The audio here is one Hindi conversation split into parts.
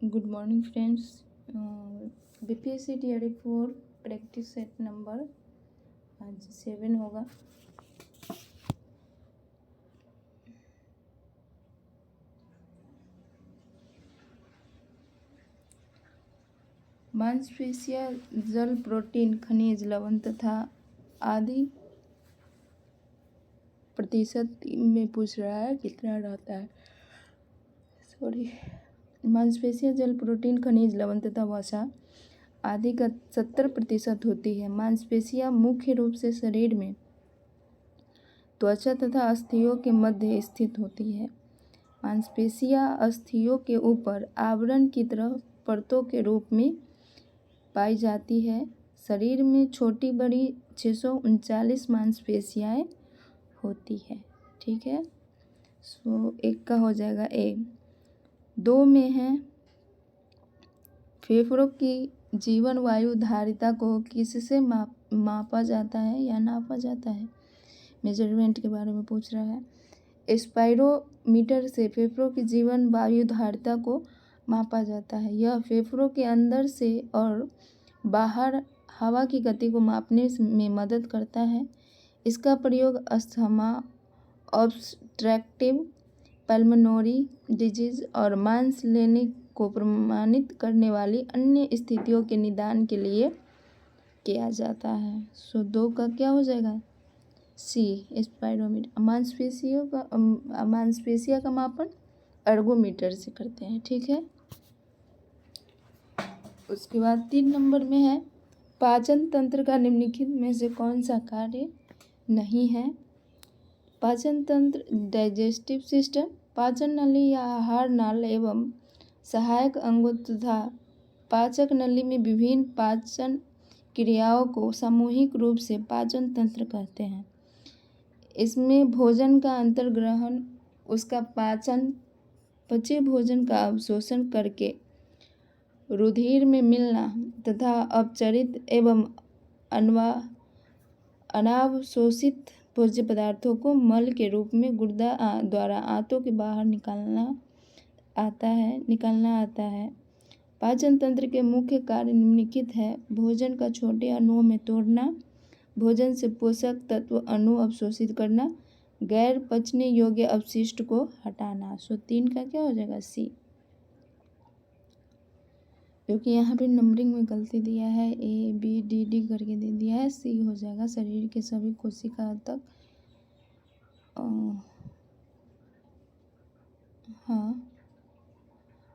Good morning friends. BPSC TRE 4 practice set number आज 7 होगा। मांसपेशियां जल, प्रोटीन, खनिज, लवण तथा आदि प्रतिशत में पूछ रहा है कितना रहता है। मांसपेशियां जल, प्रोटीन, खनिज, लवण तथा वसा आदि का 70% होती है। मांसपेशियां मुख्य रूप से शरीर में त्वचा तथा अस्थियों के मध्य स्थित होती है। मांसपेशियां अस्थियों के ऊपर आवरण की तरह परतों के रूप में पाई जाती है। शरीर में छोटी बड़ी 639 मांसपेशियां होती है। ठीक है, एक का हो जाएगा ए। 2 में है फेफड़ों की जीवन वायु धारिता को किससे मापा जाता है या नापा जाता है। मेजरमेंट के बारे में पूछ रहा है। स्पाइरोमीटर से फेफड़ों की जीवन वायु धारिता को मापा जाता है। यह फेफड़ों के अंदर से और बाहर हवा की गति को मापने में मदद करता है। इसका प्रयोग अस्थमा, ऑब्स्ट्रक्टिव पल्मोनरी डिजीज और मांस लेने को प्रमाणित करने वाली अन्य स्थितियों के निदान के लिए किया जाता है। 2 का क्या हो जाएगा, सी, स्पाइरोमीटर। मांसपेशिया का मापन अर्गोमीटर से करते हैं। ठीक है, उसके बाद 3 नंबर में है पाचन तंत्र का निम्नलिखित में से कौन सा कार्य नहीं है। पाचन तंत्र डाइजेस्टिव सिस्टम, पाचन नली या आहार नाल एवं सहायक अंगों तथा पाचक नली में विभिन्न पाचन क्रियाओं को सामूहिक रूप से पाचन तंत्र कहते हैं। इसमें भोजन का अंतर्ग्रहण, उसका पाचन, पचे भोजन का अवशोषण करके रुधिर में मिलना तथा अपचरित एवं अनावशोषित भोज्य पदार्थों को मल के रूप में गुर्दा द्वारा आंतों के बाहर निकालना आता है। पाचन तंत्र के मुख्य कार्य निम्नलिखित है। भोजन का छोटे अणुओं में तोड़ना, भोजन से पोषक तत्व अणु अवशोषित करना, गैर पचने योग्य अपशिष्ट को हटाना। 3 का क्या हो जाएगा, सी, क्योंकि यहाँ पे नंबरिंग में गलती दिया है, ए बी डी डी करके दे दिया है, सी हो जाएगा। शरीर के सभी कोशिका तक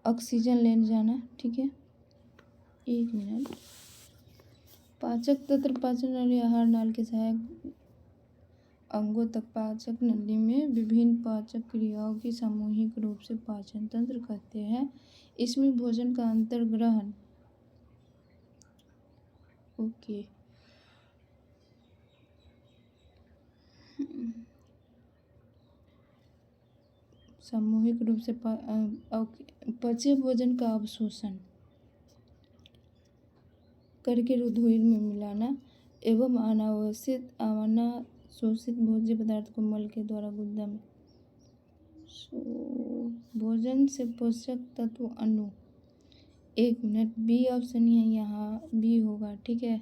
ऑक्सीजन लेने जाना। ठीक है, 1 मिनट। पाचक तंत्र पाचन नली आहार नाल के सहायक अंगों तक पाचक नली में विभिन्न पाचक क्रियाओं की सामूहिक रूप से पाचन तंत्र कहते हैं। इसमें भोजन का अंतर्ग्रहण, ओके, सामूहिक रूप से पचे भोजन का अवशोषण करके रुधिर में मिलाना एवं अनावशोषित भोज्य पदार्थ को मल के द्वारा गुर्दा में। भोजन से पोषक तत्व अणु, 1 मिनट, बी ऑप्शन है यहाँ, बी होगा। ठीक है,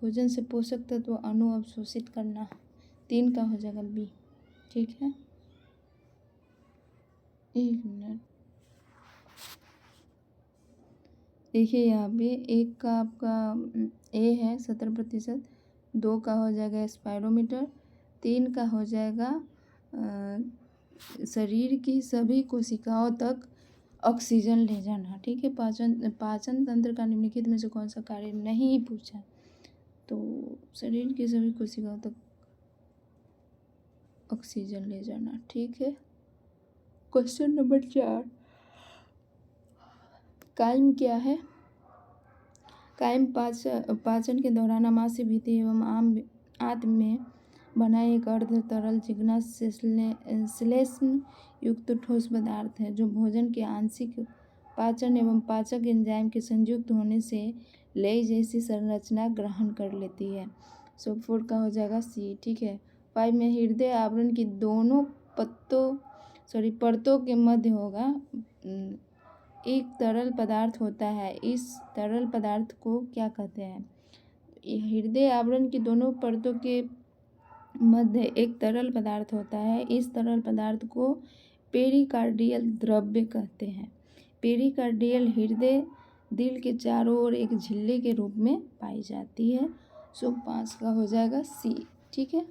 भोजन से पोषक तत्व अणु अवशोषित करना, 3 का हो जाएगा, बी। ठीक है, 1 मिनट। देखिए यहाँ पे 1 का आपका ए है 70%, 2 का हो जाएगा स्पाइरोमीटर, 3 का हो जाएगा शरीर की सभी कोशिकाओं तक ऑक्सीजन ले जाना। ठीक है, पाचन तंत्र का निम्नलिखित में से कौन सा कार्य नहीं पूछा, तो शरीर की सभी कोशिकाओं तक ऑक्सीजन ले जाना। ठीक है, क्वेश्चन नंबर 4, कायम क्या है। कायम पाचन के दौरान आमाशय भित्ति एवं आंत में बना एक अर्ध तरल चिकना श्लेष्म युक्त ठोस पदार्थ है जो भोजन के आंशिक पाचन एवं पाचक एंजाइम के संयुक्त होने से लेई जैसी संरचना ग्रहण कर लेती है। 4 का हो जाएगा, सी। ठीक है, 5 में हृदय आवरण की दोनों परतों के मध्य होगा एक तरल पदार्थ होता है। इस तरल पदार्थ को क्या कहते हैं? हृदय आवरण की दोनों परतों के मध्य एक तरल पदार्थ होता है। इस तरल पदार्थ को पेरिकार्डियल द्रव्य कहते हैं। पेरिकार्डियल हृदय दिल के चारों ओर एक झिल्ली के रूप में पाई जाती है। सो 5 का हो जाएगा सी। ठीक है।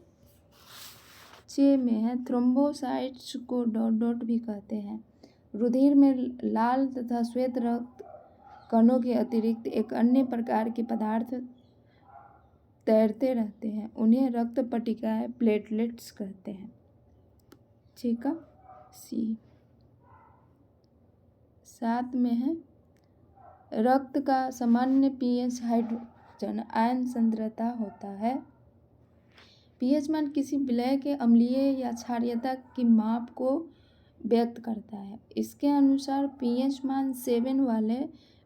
6 में है थ्रोम्बोसाइट्स को डॉट डॉट भी कहते हैं। रुधिर में लाल तथा श्वेत रक्त कणों के अतिरिक्त एक अन्य प्रकार के पदार्थ तैरते रहते हैं। उन्हें रक्त पट्टिकाएं प्लेटलेट्स कहते हैं। ठीक है। सी। 7 में है रक्त का सामान्य पीएच हाइड्रोजन आयन सांद्रता होता है। पीएच मान किसी विलय के अम्लीय या क्षारीयता की माप को व्यक्त करता है। इसके अनुसार पीएच मान 7 वाले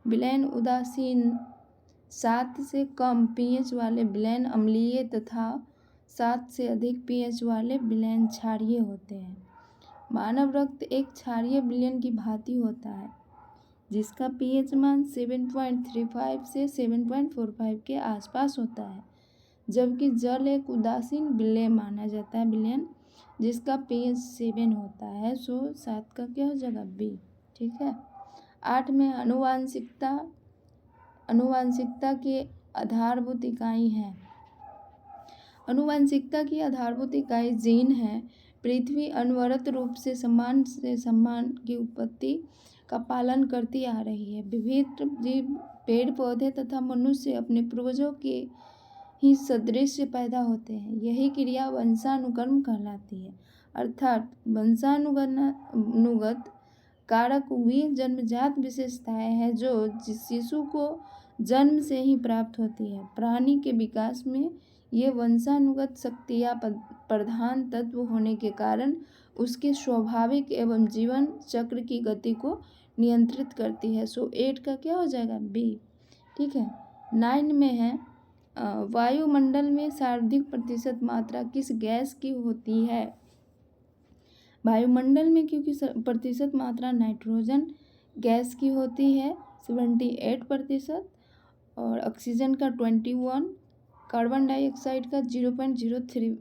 विलयन उदासीन, 7 से कम पीएच वाले विलयन अम्लीय तथा 7 से अधिक पीएच वाले विलयन क्षारीय होते हैं। मानव रक्त एक क्षारीय विलयन की भांति होता है जिसका पीएच मान 7.35 से 7.45 के आसपास होता है, जबकि जल एक उदासीन विलय माना जाता है विलयन जिसका पीएच 7 होता है। सो 7 का क्या हो जाएगा? बी। ठीक है। 8 में अनुवांशिकता की आधारभूत इकाई है। अनुवांशिकता की आधारभूत इकाई जीन है। पृथ्वी अनवरत रूप से सम्मान की उत्पत्ति का पालन करती आ रही है। विभिन्न जीव, पेड़ पौधे तथा मनुष्य अपने पूर्वजों के ही सदृश पैदा होते हैं। यही क्रिया वंशानुक्रम कहलाती है। अर्थात वंशानुगत कारक वे जन्मजात विशेषताएं हैं जो शिशु को जन्म से ही प्राप्त होती है। प्राणी के विकास में ये वंशानुगत शक्तियाँ प्रधान तत्व होने के कारण उसके स्वाभाविक एवं जीवन चक्र की गति को नियंत्रित करती है। सो 8 का क्या हो जाएगा? बी। ठीक है। 9 में है वायुमंडल में सर्वाधिक प्रतिशत मात्रा किस गैस की होती है? वायुमंडल में क्योंकि प्रतिशत मात्रा नाइट्रोजन गैस की होती है 78%, और ऑक्सीजन का 21, कार्बन डाइऑक्साइड का 0.03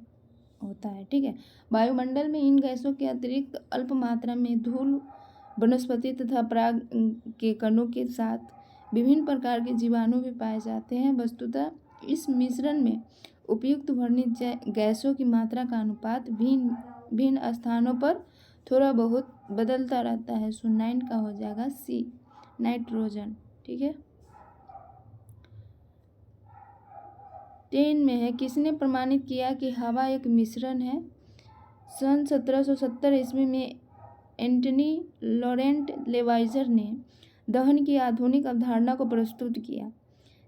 होता है। ठीक है। वायुमंडल में इन गैसों के अतिरिक्त अल्प मात्रा में धूल, वनस्पति तथा पराग के कणों के साथ विभिन्न प्रकार के जीवाणु भी पाए जाते हैं। वस्तुतः इस मिश्रण में उपयुक्त वर्णित गैसों की मात्रा का अनुपात भिन्न स्थानों पर थोड़ा बहुत बदलता रहता है। सो 9 का हो जाएगा सी, नाइट्रोजन। ठीक है। 10 में है किसने प्रमाणित किया कि हवा एक मिश्रण है? सन 1770 ईस्वी में एंटनी लॉरेंट लेवाइजर ने दहन की आधुनिक अवधारणा को प्रस्तुत किया,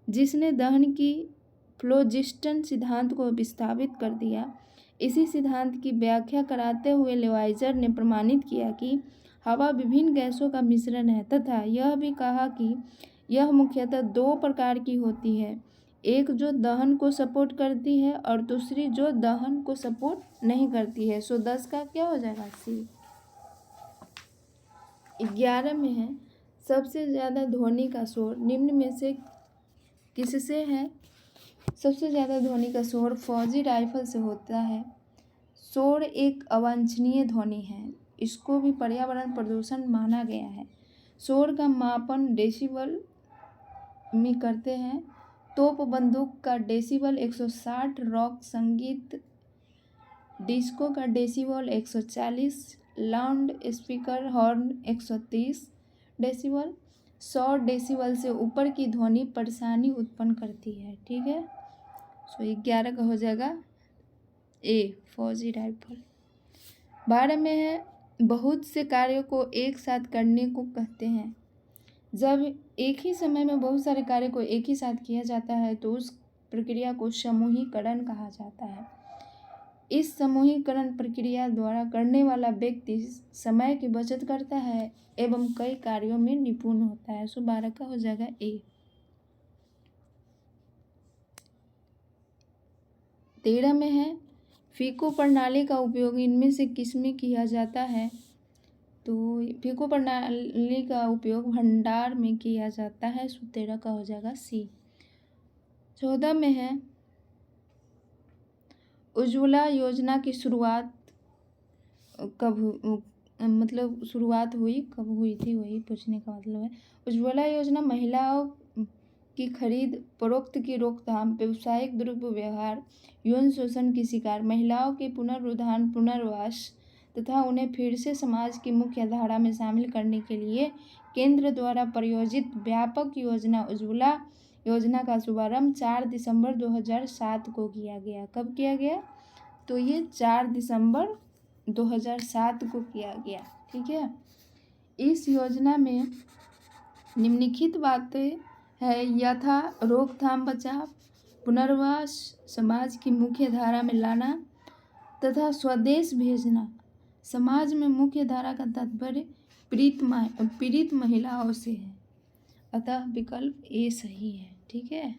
जिसने दहन की फ्लोजिस्टन सिद्धांत को विस्थापित कर दिया। इसी सिद्धांत की व्याख्या कराते हुए लेवाइजर ने प्रमाणित किया कि हवा विभिन्न गैसों का मिश्रण है तथा यह भी कहा कि यह मुख्यतः 2 प्रकार की होती है, एक जो दहन को सपोर्ट करती है और दूसरी जो दहन को सपोर्ट नहीं करती है। सो 10 का क्या हो जाएगा? सी। 11 में है सबसे ज़्यादा ध्वनि का शोर निम्न में से किससे है? सबसे ज़्यादा ध्वनि का शोर फौजी राइफल से होता है। शोर एक अवांछनीय ध्वनि है, इसको भी पर्यावरण प्रदूषण माना गया है। शोर का मापन डेसिबल में करते हैं। तोप बंदूक का डेसिबल 160, रॉक संगीत डिस्को का decibel 140, loud speaker horn 130 decibel. 100 decibel से ऊपर की ध्वनि परेशानी उत्पन्न करती है। ठीक है। सो 11 का हो जाएगा ए, फौजी राइफल। 12 में है बहुत से कार्यों को एक साथ करने को कहते हैं। जब एक ही समय में बहुत सारे कार्य को एक ही साथ किया जाता है तो उस प्रक्रिया को समूहीकरण कहा जाता है। इस समूहीकरण प्रक्रिया द्वारा करने वाला व्यक्ति समय की बचत करता है एवं कई कार्यों में निपुण होता है। सो 12 का हो जाएगा ए। 13 में है फीको प्रणाली का उपयोग इनमें से किस में किया जाता है? तो फीको प्रणाली का उपयोग भंडार में किया जाता है। 13 का हो जाएगा सी। 14 में है उज्ज्वला योजना की शुरुआत मतलब शुरुआत हुई कब हुई थी, वही पूछने का मतलब है। उज्ज्वला योजना महिलाओं की खरीद फरोख्त की रोकथाम, व्यावसायिक दुर्व्यवहार, यौन शोषण की शिकार महिलाओं के पुनरुद्धार, पुनर्वास तथा उन्हें फिर से समाज की मुख्य धारा में शामिल करने के लिए केंद्र द्वारा प्रायोजित व्यापक योजना उज्ज्वला योजना का शुभारंभ 4 दिसंबर 2007 को किया गया। कब किया गया? तो ये 4 दिसंबर 2007 को किया गया। ठीक है। इस योजना में निम्नलिखित बातें है यथा रोकथाम, बचाव, पुनर्वास, समाज की मुख्य धारा में लाना तथा स्वदेश भेजना। समाज में मुख्य धारा का तात्पर्य पीड़ित महिलाओं से है, अतः विकल्प ए सही है। ठीक है।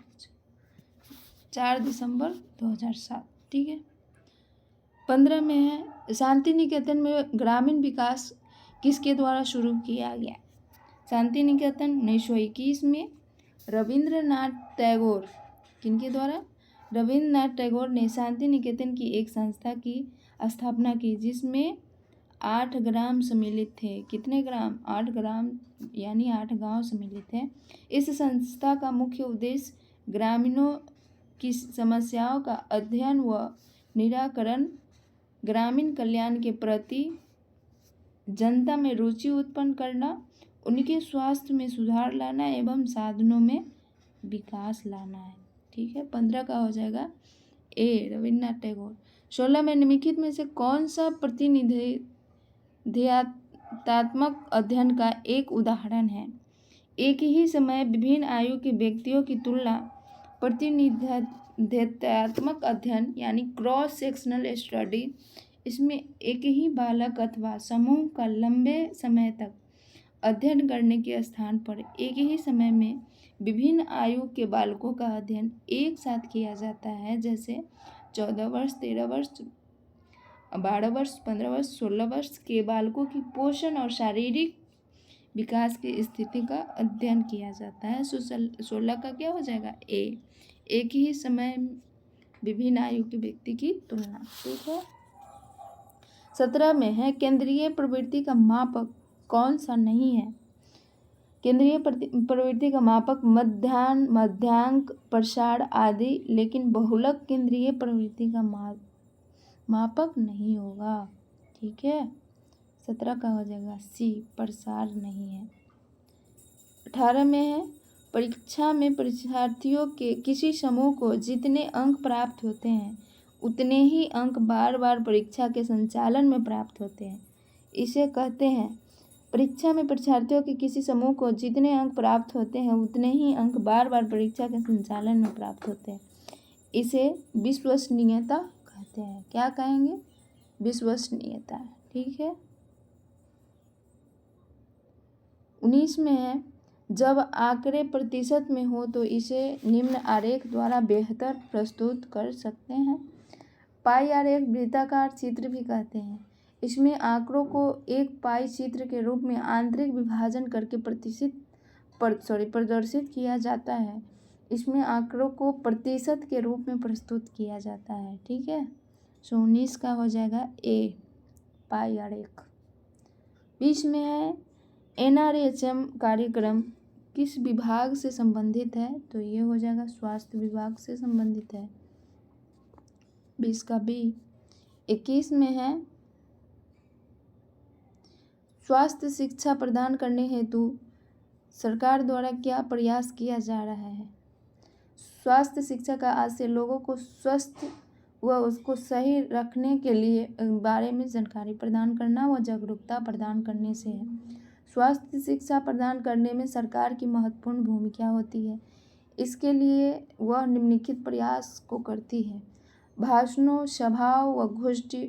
4 दिसंबर 2007। ठीक है। 15 में है शांति निकेतन में ग्रामीण विकास किसके द्वारा शुरू किया गया? शांति निकेतन 1921 में रविंद्रनाथ टैगोर, किनके द्वारा? रविंद्रनाथ टैगोर ने शांति निकेतन की एक संस्था की स्थापना की जिसमें 8 ग्राम सम्मिलित थे। कितने ग्राम? 8 ग्राम, यानी 8 गांव सम्मिलित थे। इस संस्था का मुख्य उद्देश्य ग्रामीणों की समस्याओं का अध्ययन व निराकरण, ग्रामीण कल्याण के प्रति जनता में रुचि उत्पन्न करना, उनके स्वास्थ्य में सुधार लाना एवं साधनों में विकास लाना है। ठीक है। 15 का हो जाएगा ए, रविन्द्रनाथ टैगोर। 16 में निम्नलिखित में से कौन सा प्रतिनिधित्वात्मक अध्ययन का एक उदाहरण है? एक ही समय विभिन्न आयु के व्यक्तियों की तुलना, प्रतिनिधित्वात्मक अध्ययन यानी क्रॉस सेक्शनल स्टडी। इसमें एक ही बालक अथवा समूह का लंबे समय तक अध्ययन करने के स्थान पर एक ही समय में विभिन्न आयु के बालकों का अध्ययन एक साथ किया जाता है, जैसे 14 वर्ष, 13 वर्ष, 12 वर्ष, 15 वर्ष, 16 वर्ष के बालकों की पोषण और शारीरिक विकास की स्थिति का अध्ययन किया जाता है। 16 का क्या हो जाएगा? ए, एक ही समय विभिन्न आयु के व्यक्ति की तुलना। ठीक है। 17 में है केंद्रीय प्रवृत्ति का मापक कौन सा नहीं है? केंद्रीय प्रवृत्ति का मापक मध्यांक, प्रसार आदि, लेकिन बहुलक केंद्रीय प्रवृत्ति का मापक नहीं होगा। ठीक है। 17 का हो जाएगा सी, प्रसार नहीं है। 18 में है परीक्षा में परीक्षार्थियों के किसी समूह को जितने अंक प्राप्त होते हैं उतने ही अंक बार बार परीक्षा के संचालन में प्राप्त होते हैं। इसे कहते हैं परीक्षा में परीक्षार्थियों के किसी समूह को जितने अंक प्राप्त होते हैं उतने ही अंक बार बार परीक्षा के संचालन में प्राप्त होते हैं। इसे विश्वसनीयता कहते हैं। क्या कहेंगे? विश्वसनीयता। ठीक है। 19 में है जब आंकड़े प्रतिशत में हो तो इसे निम्न आरेख द्वारा बेहतर प्रस्तुत कर सकते हैं। पाई आरेख वृत्ताकार चित्र भी कहते हैं। इसमें आंकड़ों को एक पाई चित्र के रूप में आंतरिक विभाजन करके प्रदर्शित किया जाता है। इसमें आंकड़ों को प्रतिशत के रूप में प्रस्तुत किया जाता है। ठीक है। 19 का हो जाएगा ए, पाई आरेख। 20 में है NRHM कार्यक्रम किस विभाग से संबंधित है? तो ये हो जाएगा स्वास्थ्य विभाग से संबंधित है। 20 का बी। 21 में है स्वास्थ्य शिक्षा प्रदान करने हेतु सरकार द्वारा क्या प्रयास किया जा रहा है? स्वास्थ्य शिक्षा का आशय लोगों को स्वस्थ व उसको सही रखने के लिए बारे में जानकारी प्रदान करना व जागरूकता प्रदान करने से है। स्वास्थ्य शिक्षा प्रदान करने में सरकार की महत्वपूर्ण भूमिका होती है। इसके लिए वह निम्नलिखित प्रयास को करती है। भाषणों, सभाओं व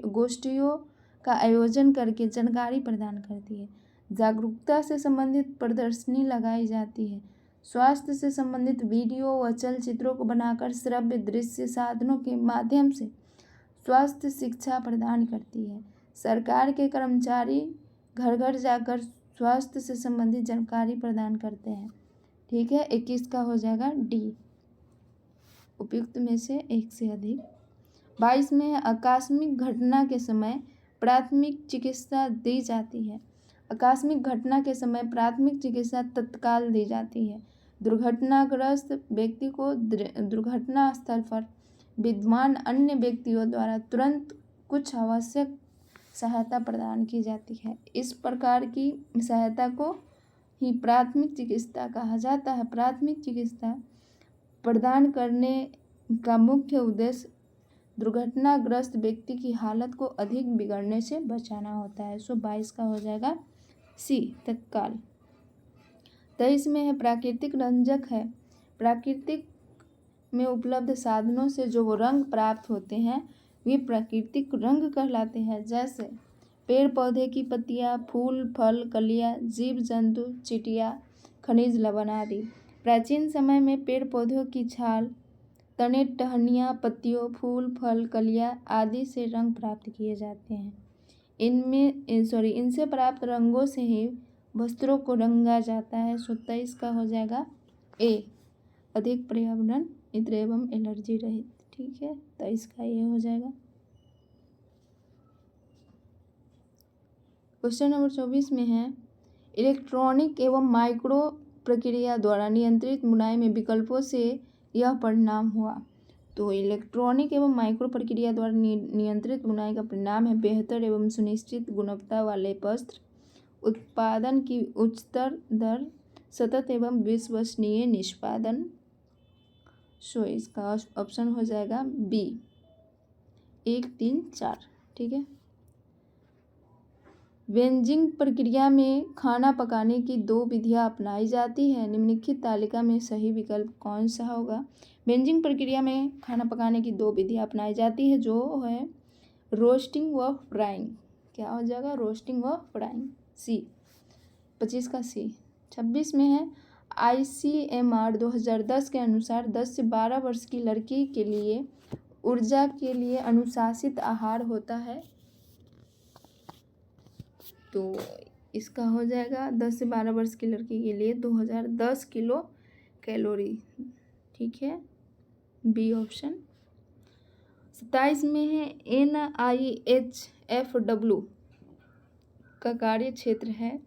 गोष्ठियों का आयोजन करके जानकारी प्रदान करती है। जागरूकता से संबंधित प्रदर्शनी लगाई जाती है। स्वास्थ्य से संबंधित वीडियो व चलचित्रों को बनाकर श्रव्य दृश्य साधनों के माध्यम से स्वास्थ्य शिक्षा प्रदान करती है। सरकार के कर्मचारी घर घर जाकर स्वास्थ्य से संबंधित जानकारी प्रदान करते हैं। ठीक है, 21 का हो जाएगा डी, उपयुक्त में से एक से अधिक। 22 में है आकस्मिक घटना के समय प्राथमिक चिकित्सा दी जाती है। आकस्मिक घटना के समय प्राथमिक चिकित्सा तत्काल दी जाती है। दुर्घटनाग्रस्त व्यक्ति को दुर्घटना स्थल पर विद्यमान अन्य व्यक्तियों द्वारा तुरंत कुछ आवश्यक सहायता प्रदान की जाती है। इस प्रकार की सहायता को ही प्राथमिक चिकित्सा कहा जाता है। प्राथमिक चिकित्सा प्रदान करने का मुख्य उद्देश्य दुर्घटनाग्रस्त व्यक्ति की हालत को अधिक बिगड़ने से बचाना होता है। 22 का हो जाएगा सी, तत्काल। 23 में है प्राकृतिक रंजक है। प्राकृतिक में उपलब्ध साधनों से जो रंग प्राप्त होते हैं वे प्राकृतिक रंग कहलाते हैं, जैसे पेड़ पौधे की पत्तियां, फूल, फल, कलियां, जीव जंतु, चींटियां, खनिज लवण आदि। प्राचीन समय में पेड़ पौधों की छाल, तने, टहनियाँ, पत्तियों, फूल, फल, कलियां आदि से रंग प्राप्त किए जाते हैं। इनसे प्राप्त रंगों से ही वस्त्रों को रंगा जाता है। 27 का हो जाएगा ए, अधिक पर्यावरण मित्र एवं एलर्जी रहित। ठीक है, 23 का ये हो जाएगा। क्वेश्चन नंबर 24 में है इलेक्ट्रॉनिक एवं माइक्रो प्रक्रिया द्वारा नियंत्रित बुनाई में विकल्पों से यह परिणाम हुआ। तो इलेक्ट्रॉनिक एवं माइक्रो प्रक्रिया द्वारा नियंत्रित बुनाई का परिणाम है बेहतर एवं सुनिश्चित गुणवत्ता वाले वस्त्र, उत्पादन की उच्चतर दर, सतत एवं विश्वसनीय निष्पादन। सो इसका ऑप्शन हो जाएगा बी, 1, 3, 4। ठीक है, वेंजिंग प्रक्रिया में खाना पकाने की 2 विधियां अपनाई जाती है। निम्नलिखित तालिका में सही विकल्प कौन सा होगा। वेंजिंग प्रक्रिया में खाना पकाने की 2 विधियां अपनाई जाती है, जो है रोस्टिंग व फ्राइंग। क्या हो जाएगा, रोस्टिंग व फ्राइंग, सी, 25 का सी। 26 में है ICMR 2010 के अनुसार 10 से 12 वर्ष की लड़की के लिए ऊर्जा के लिए अनुशासित आहार होता है। तो इसका हो जाएगा 10 से 12 वर्ष की लड़की के लिए 2010 किलो कैलोरी। ठीक है, बी ऑप्शन। 27 में है NIHFW का कार्य क्षेत्र है।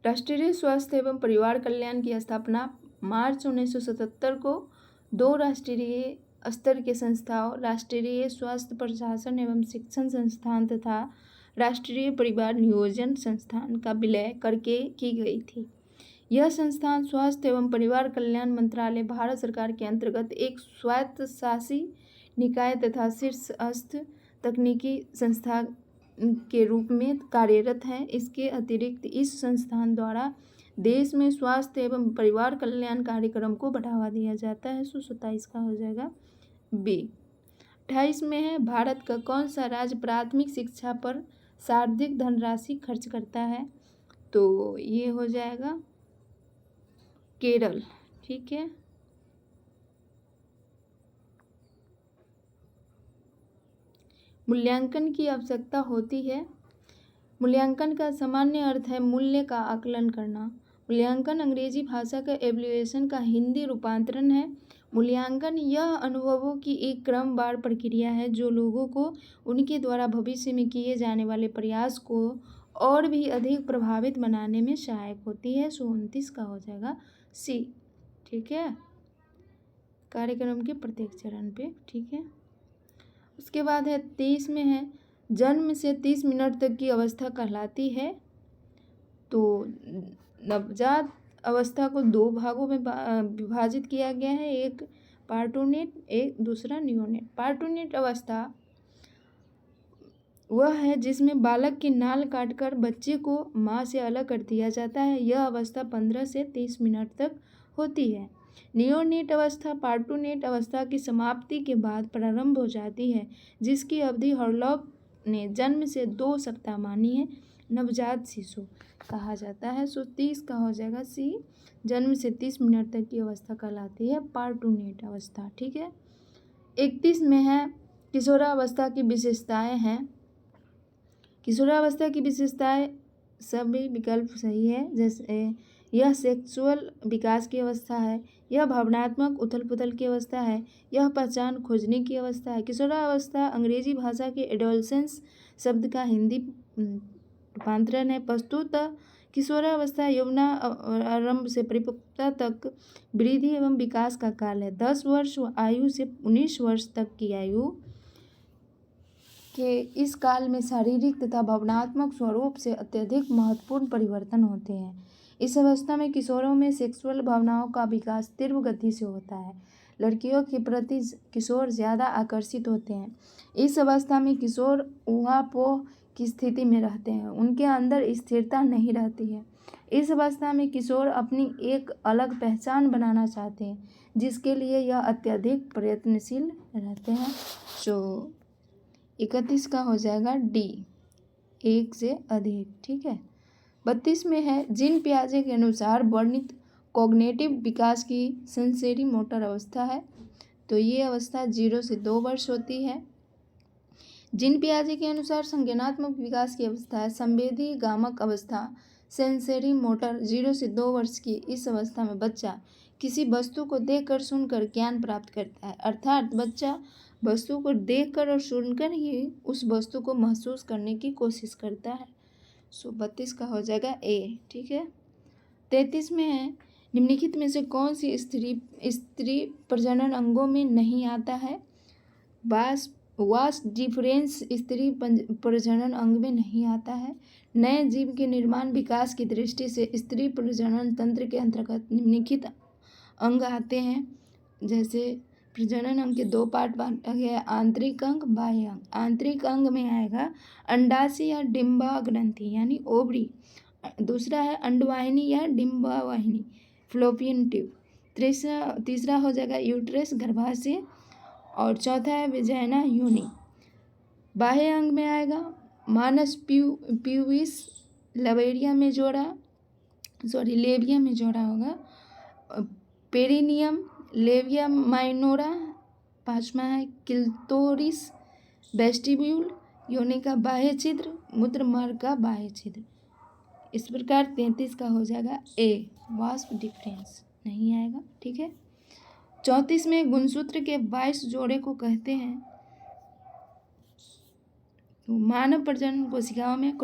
राष्ट्रीय स्वास्थ्य एवं परिवार कल्याण की स्थापना मार्च 1977 को 2 राष्ट्रीय स्तर के संस्थाओं, राष्ट्रीय स्वास्थ्य प्रशासन एवं शिक्षण संस्थान तथा राष्ट्रीय परिवार नियोजन संस्थान का विलय करके की गई थी। यह संस्थान स्वास्थ्य एवं परिवार कल्याण मंत्रालय भारत सरकार के अंतर्गत एक स्वायत्तशासी निकाय तथा शीर्षस्थ तकनीकी संस्था के रूप में कार्यरत है। इसके अतिरिक्त इस संस्थान द्वारा देश में स्वास्थ्य एवं परिवार कल्याण कार्यक्रम को बढ़ावा दिया जाता है। 27 का हो जाएगा बी। 28 में है भारत का कौन सा राज्य प्राथमिक शिक्षा पर सर्वाधिक धनराशि खर्च करता है। तो ये हो जाएगा केरल। ठीक है, मूल्यांकन की आवश्यकता होती है। मूल्यांकन का सामान्य अर्थ है मूल्य का आकलन करना। मूल्यांकन अंग्रेजी भाषा का एवल्यूएशन का हिंदी रूपांतरण है। मूल्यांकन यह अनुभवों की एक क्रमवार प्रक्रिया है जो लोगों को उनके द्वारा भविष्य में किए जाने वाले प्रयास को और भी अधिक प्रभावित बनाने में सहायक होती है। 29 का हो जाएगा सी। ठीक है, कार्यक्रम के प्रत्येक चरण पे। ठीक है, उसके बाद है 23 में है जन्म से 30 मिनट तक की अवस्था कहलाती है। तो नवजात अवस्था को 2 भागों में विभाजित किया गया है, एक पार्टूनेट, एक दूसरा नियोनेट। पार्टूनेट अवस्था वह है जिसमें बालक की नाल काटकर बच्चे को माँ से अलग कर दिया जाता है। यह अवस्था 15 से 30 मिनट तक होती है। नियोनेट अवस्था पार्टूनेट अवस्था की समाप्ति के बाद प्रारंभ हो जाती है, जिसकी अवधि हॉलॉक ने जन्म से 2 सप्ताह मानी है। नवजात शिशु कहा जाता है। 30 का हो जाएगा सी। जन्म से 30 मिनट तक की अवस्था कहलाती है पार्टूनेट अवस्था। ठीक है, 31 में है किशोरावस्था की विशेषताएं हैं। किशोरावस्था की विशेषताएं, सभी विकल्प सही है। जैसे यह सेक्सुअल विकास की अवस्था है, यह भावनात्मक उथल पुथल की अवस्था है, यह पहचान खोजने की अवस्था है। किशोरावस्था अंग्रेजी भाषा के एडोलसेंस शब्द का हिंदी रूपांतरण है। प्रस्तुतः किशोरावस्था यौवना आरंभ से परिपक्वता तक वृद्धि एवं विकास का काल है। 10 वर्ष आयु से 19 वर्ष तक की आयु के इस काल में शारीरिक तथा भावनात्मक स्वरूप से अत्यधिक महत्वपूर्ण परिवर्तन होते हैं। इस अवस्था में किशोरों में सेक्सुअल भावनाओं का विकास तीव्र गति से होता है। लड़कियों के प्रति किशोर ज़्यादा आकर्षित होते हैं। इस अवस्था में किशोर ऊहापोह की स्थिति में रहते हैं, उनके अंदर स्थिरता नहीं रहती है। इस अवस्था में किशोर अपनी एक अलग पहचान बनाना चाहते हैं, जिसके लिए यह अत्यधिक प्रयत्नशील रहते हैं। जो 31 का हो जाएगा डी, एक से अधिक। ठीक है। 32 में है, जीन पियाजे के अनुसार वर्णित कॉग्निटिव विकास की सेंसरी मोटर अवस्था है। तो ये अवस्था 0 से 2 वर्ष होती है। जीन पियाजे के अनुसार संज्ञानात्मक विकास की अवस्था है संवेदी गामक अवस्था, सेंसरी मोटर। 0 से 2 वर्ष की इस अवस्था में बच्चा किसी वस्तु को देखकर सुनकर ज्ञान प्राप्त करता है, अर्थात बच्चा वस्तु को देखकर और सुनकर ही उस वस्तु को महसूस करने की कोशिश करता है। 32 का हो जाएगा ए। ठीक है। 33 में है, निम्नलिखित में से कौन सी स्त्री प्रजनन अंगों में नहीं आता है? वास डिफरेंस स्त्री प्रजनन अंग में नहीं आता है। नए जीव के निर्माण विकास की दृष्टि से स्त्री प्रजनन तंत्र के अंतर्गत निम्नलिखित अंग आते हैं। जैसे प्रजनन अंग के 2 पार्ट बांटा गया, आंतरिक अंग, बाह्य अंग। आंतरिक अंग में आएगा अंडाशय या डिम्बा ग्रंथि यानी ओवरी। दूसरा है अंडवाहिनी या डिम्बावाहिनी, फ्लोपियन ट्यूब। तीसरा हो जाएगा यूट्रस, गर्भाशय। और चौथा है वेजाइना, योनि। बाह्य अंग में आएगा मानस प्यूबिस, लेबिया में जोड़ा होगा, पेरिनियम, लेबिया माइनोरा। 5वां है क्लिटोरिस, वेस्टिब्यूल, योनि का बाह्य छिद्र, मूत्र मार्ग का बाह्य छिद्र। इस प्रकार 33 का हो जाएगा ए, वास्प डिफरेंस नहीं आएगा। ठीक है। 34 में गुणसूत्र के 22 जोड़े को कहते हैं। तो मानव प्रजनन कोशिकाओं में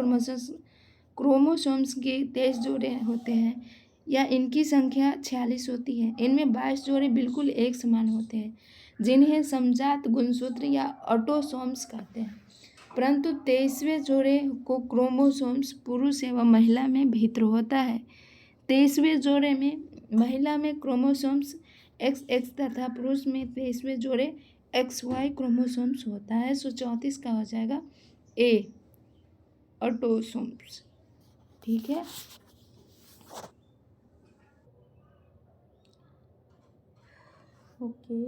क्रोमोसोम्स के 23 जोड़े होते हैं या इनकी संख्या 46 होती है। इनमें 22 जोड़े बिल्कुल एक समान होते हैं, जिन्हें समजात गुणसूत्र या ऑटोसोम्स कहते हैं। परंतु 23वें जोड़े को क्रोमोसोम्स पुरुष एवं महिला में भिन्न होता है। 23वें जोड़े में महिला में क्रोमोसोम्स XX तथा पुरुष में 23वें जोड़े XY क्रोमोसोम्स होता है। 34 का हो जाएगा ए, ऑटोसोम्स। ठीक है। ओके।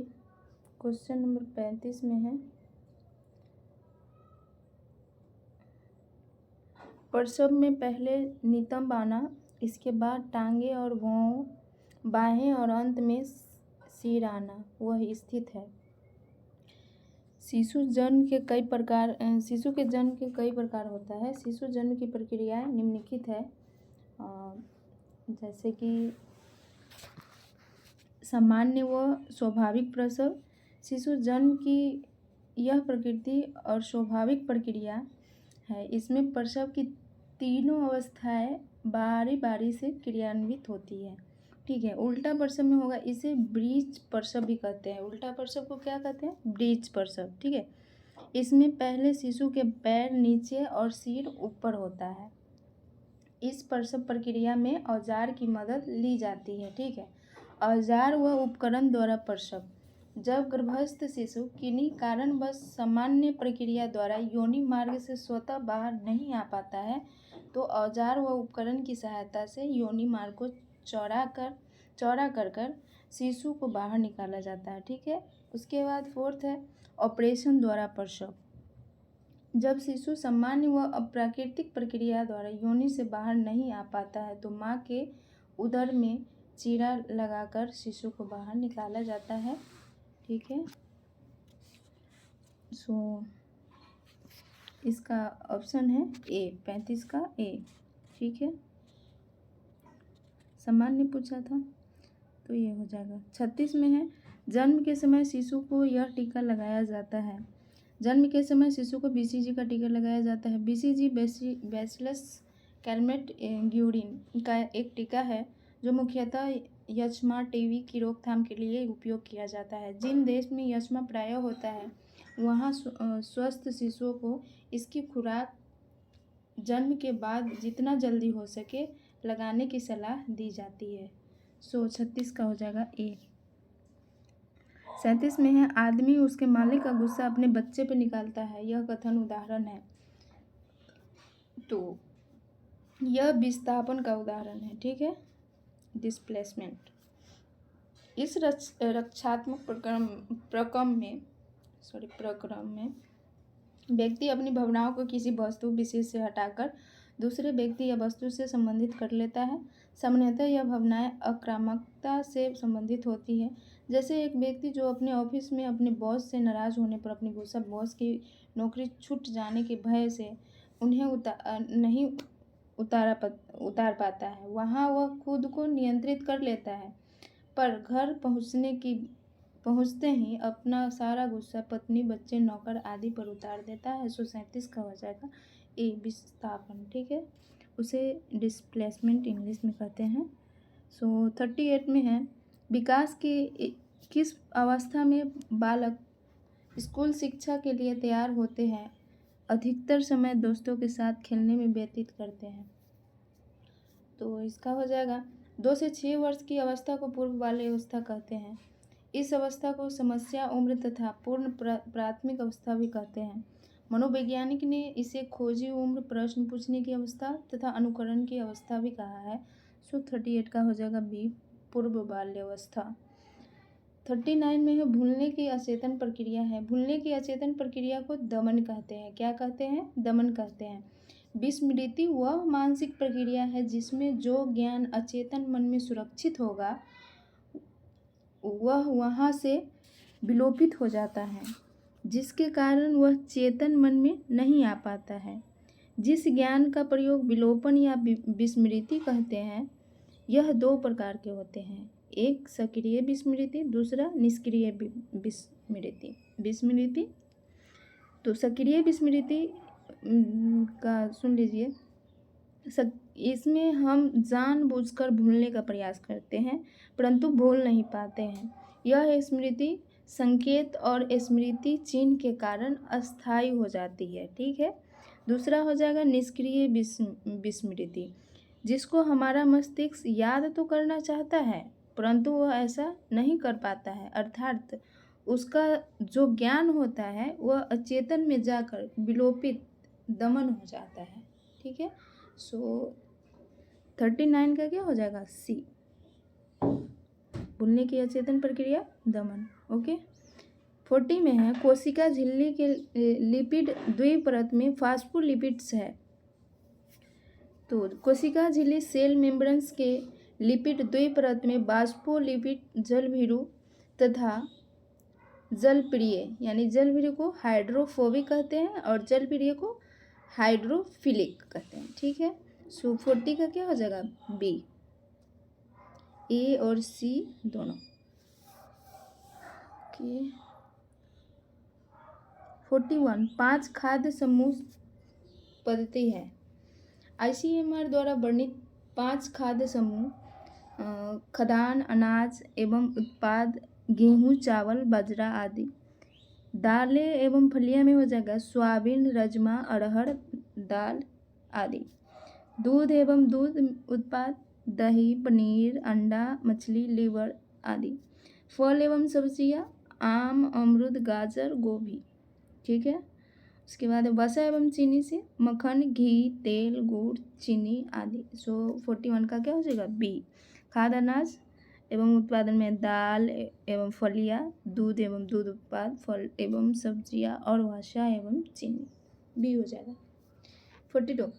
क्वेश्चन नंबर 35 में है, प्रसव में पहले नितंब आना, इसके बाद टांगे और भौं, बाहें और अंत में सिर आना वह स्थित है। शिशु के जन्म के कई प्रकार होता है। शिशु जन्म की प्रक्रियाएं निम्नलिखित है। जैसे कि सामान्य व स्वाभाविक प्रसव। शिशु जन्म की यह प्रकृति और स्वाभाविक प्रक्रिया है। इसमें प्रसव की तीनों अवस्थाएं बारी बारी से क्रियान्वित होती है। ठीक है। उल्टा प्रसव में होगा, इसे ब्रीच प्रसव भी कहते हैं। उल्टा प्रसव को क्या कहते हैं? ब्रीच प्रसव। ठीक है। इसमें पहले शिशु के पैर नीचे और सिर ऊपर होता है। इस प्रसव प्रक्रिया में औजार की मदद ली जाती है। ठीक है। औजार व उपकरण द्वारा प्रसव। जब गर्भस्थ शिशु किन्हीं कारणवश सामान्य प्रक्रिया द्वारा योनि मार्ग से स्वतः बाहर नहीं आ पाता है, तो औजार व उपकरण की सहायता से योनि मार्ग को चौड़ा कर शिशु को बाहर निकाला जाता है। ठीक है। उसके बाद 4th है ऑपरेशन द्वारा प्रसव। जब शिशु सामान्य व अप्राकृतिक प्रक्रिया द्वारा योनि से बाहर नहीं आ पाता है, तो माँ के उदर में चीरा लगाकर शिशु को बाहर निकाला जाता है। ठीक है। इसका ऑप्शन है ए, 35 का ए। ठीक है, सामान्य पूछा था तो ये हो जाएगा। 36 में है, जन्म के समय शिशु को यह टीका लगाया जाता है। जन्म के समय शिशु को BCG का टीका लगाया जाता है। BCG बैसिलस कैलमेट ग्यूरिन का एक टीका है जो मुख्यतः यक्ष्मा टीबी की रोकथाम के लिए उपयोग किया जाता है। जिन देश में यक्ष्मा प्राय होता है वहाँ स्वस्थ शिशुओं को इसकी खुराक जन्म के बाद जितना जल्दी हो सके लगाने की सलाह दी जाती है। 36 का हो जाएगा ए। 37 में है, आदमी उसके मालिक का गुस्सा अपने बच्चे पे निकालता है, यह कथन उदाहरण है। तो यह विस्थापन का उदाहरण है। ठीक है, डिस्प्लेसमेंट। इस रक्षात्मक प्रक्रम में व्यक्ति अपनी भावनाओं को किसी वस्तु विशेष से हटाकर दूसरे व्यक्ति या वस्तु से संबंधित कर लेता है। सामान्यतः यह भावनाएं आक्रामकता से संबंधित होती है। जैसे एक व्यक्ति जो अपने ऑफिस में अपने बॉस से नाराज होने पर अपनी गुस्सा बॉस की नौकरी छूट जाने के भय से उन्हें नहीं उतार पाता है, वहाँ वह खुद को नियंत्रित कर लेता है, पर घर पहुँचते ही अपना सारा गुस्सा पत्नी, बच्चे, नौकर आदि पर उतार देता है। 37 का हो जाएगा ए, विस्थापन। ठीक है, उसे डिस्प्लेसमेंट इंग्लिश में कहते हैं। 38 में है, विकास के किस अवस्था में बालक स्कूल शिक्षा के लिए तैयार होते हैं? अधिकतर समय दोस्तों के साथ खेलने में व्यतीत करते हैं। तो इसका हो जाएगा 2 से 6 वर्ष की अवस्था को पूर्व बाल्य अवस्था कहते हैं। इस अवस्था को समस्या उम्र तथा पूर्ण प्राथमिक अवस्था भी कहते हैं। मनोवैज्ञानिक ने इसे खोजी उम्र, प्रश्न पूछने की अवस्था तथा अनुकरण की अवस्था भी कहा है। 38 का हो जाएगा बी, पूर्व बाल्यावस्था। 39 में है, भूलने की अचेतन प्रक्रिया है। भूलने की अचेतन प्रक्रिया को दमन कहते हैं। क्या कहते हैं? दमन कहते हैं। विस्मृति वह मानसिक प्रक्रिया है जिसमें जो ज्ञान अचेतन मन में सुरक्षित होगा वह वहाँ से विलोपित हो जाता है, जिसके कारण वह चेतन मन में नहीं आ पाता है। जिस ज्ञान का प्रयोग विलोपन या विस्मृति कहते हैं, यह 2 प्रकार के होते हैं, एक सक्रिय विस्मृति, दूसरा निष्क्रिय विस्मृति। तो सक्रिय विस्मृति का सुन लीजिए। इसमें हम जानबूझकर भूलने का प्रयास करते हैं परंतु भूल नहीं पाते हैं। यह स्मृति संकेत और स्मृति चिन्ह के कारण अस्थायी हो जाती है। ठीक है, दूसरा हो जाएगा निष्क्रिय विस्मृति, जिसको हमारा मस्तिष्क याद तो करना चाहता है परंतु वह ऐसा नहीं कर पाता है, अर्थात उसका जो ज्ञान होता है वह अचेतन में जाकर विलोपित, दमन हो जाता है। ठीक है, 39 का क्या हो जाएगा? सी, भूलने की अचेतन प्रक्रिया, दमन। ओके, 40 में है, कोशिका झिल्ली के लिपिड द्विपरत में फास्फोलिपिड्स है। तो कोशिका झिल्ली सेल मेम्ब्रेन्स के लिपिड द्विपरत में फास्फोलिपिड जलभीरु तथा जलप्रिय, यानी जलभीरु को हाइड्रोफोबिक कहते हैं और जलप्रिय को हाइड्रोफिलिक कहते हैं। ठीक है, 40 का क्या हो जाएगा? बी, ए और सी दोनों। ओके, 41 5 खाद्य समूह पद्धति है। ICMR द्वारा वर्णित 5 खाद्य समूह खाद्यान्न, अनाज एवं उत्पाद, गेहूँ, चावल, बाजरा आदि। दालें एवं फलियां में हो जाएगा सोयाबीन, राजमा, अरहर दाल आदि। दूध एवं दूध उत्पाद, दही, पनीर, अंडा, मछली, लीवर आदि। फल एवं सब्जियां, आम, अमरूद, गाजर, गोभी। ठीक है, उसके बाद वसा एवं चीनी से मक्खन, घी, तेल, गुड़, चीनी आदि। 41 का क्या हो जाएगा? बी, खाद्य अनाज एवं उत्पादन में दाल एवं फलियां, दूध एवं दूध उत्पाद, फल एवं सब्जियां और वसा एवं चीनी, बी हो जाएगा। 42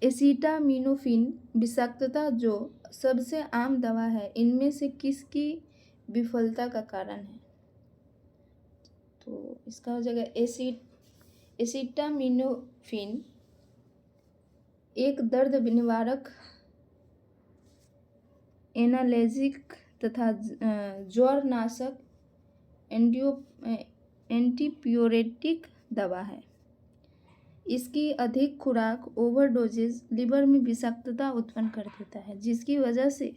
एसिटामिनोफेन विषाक्तता जो सबसे आम दवा है, इनमें से किसकी विफलता का कारण है? तो इसका हो जाएगा एसिटामिनोफेन एक दर्द निवारक, एनाल्जेसिक तथा ज्वरनाशक एंटीप्यूरेटिक दवा है। इसकी अधिक खुराक ओवरडोजेज लीवर में विषाक्तता उत्पन्न कर देता है, जिसकी वजह से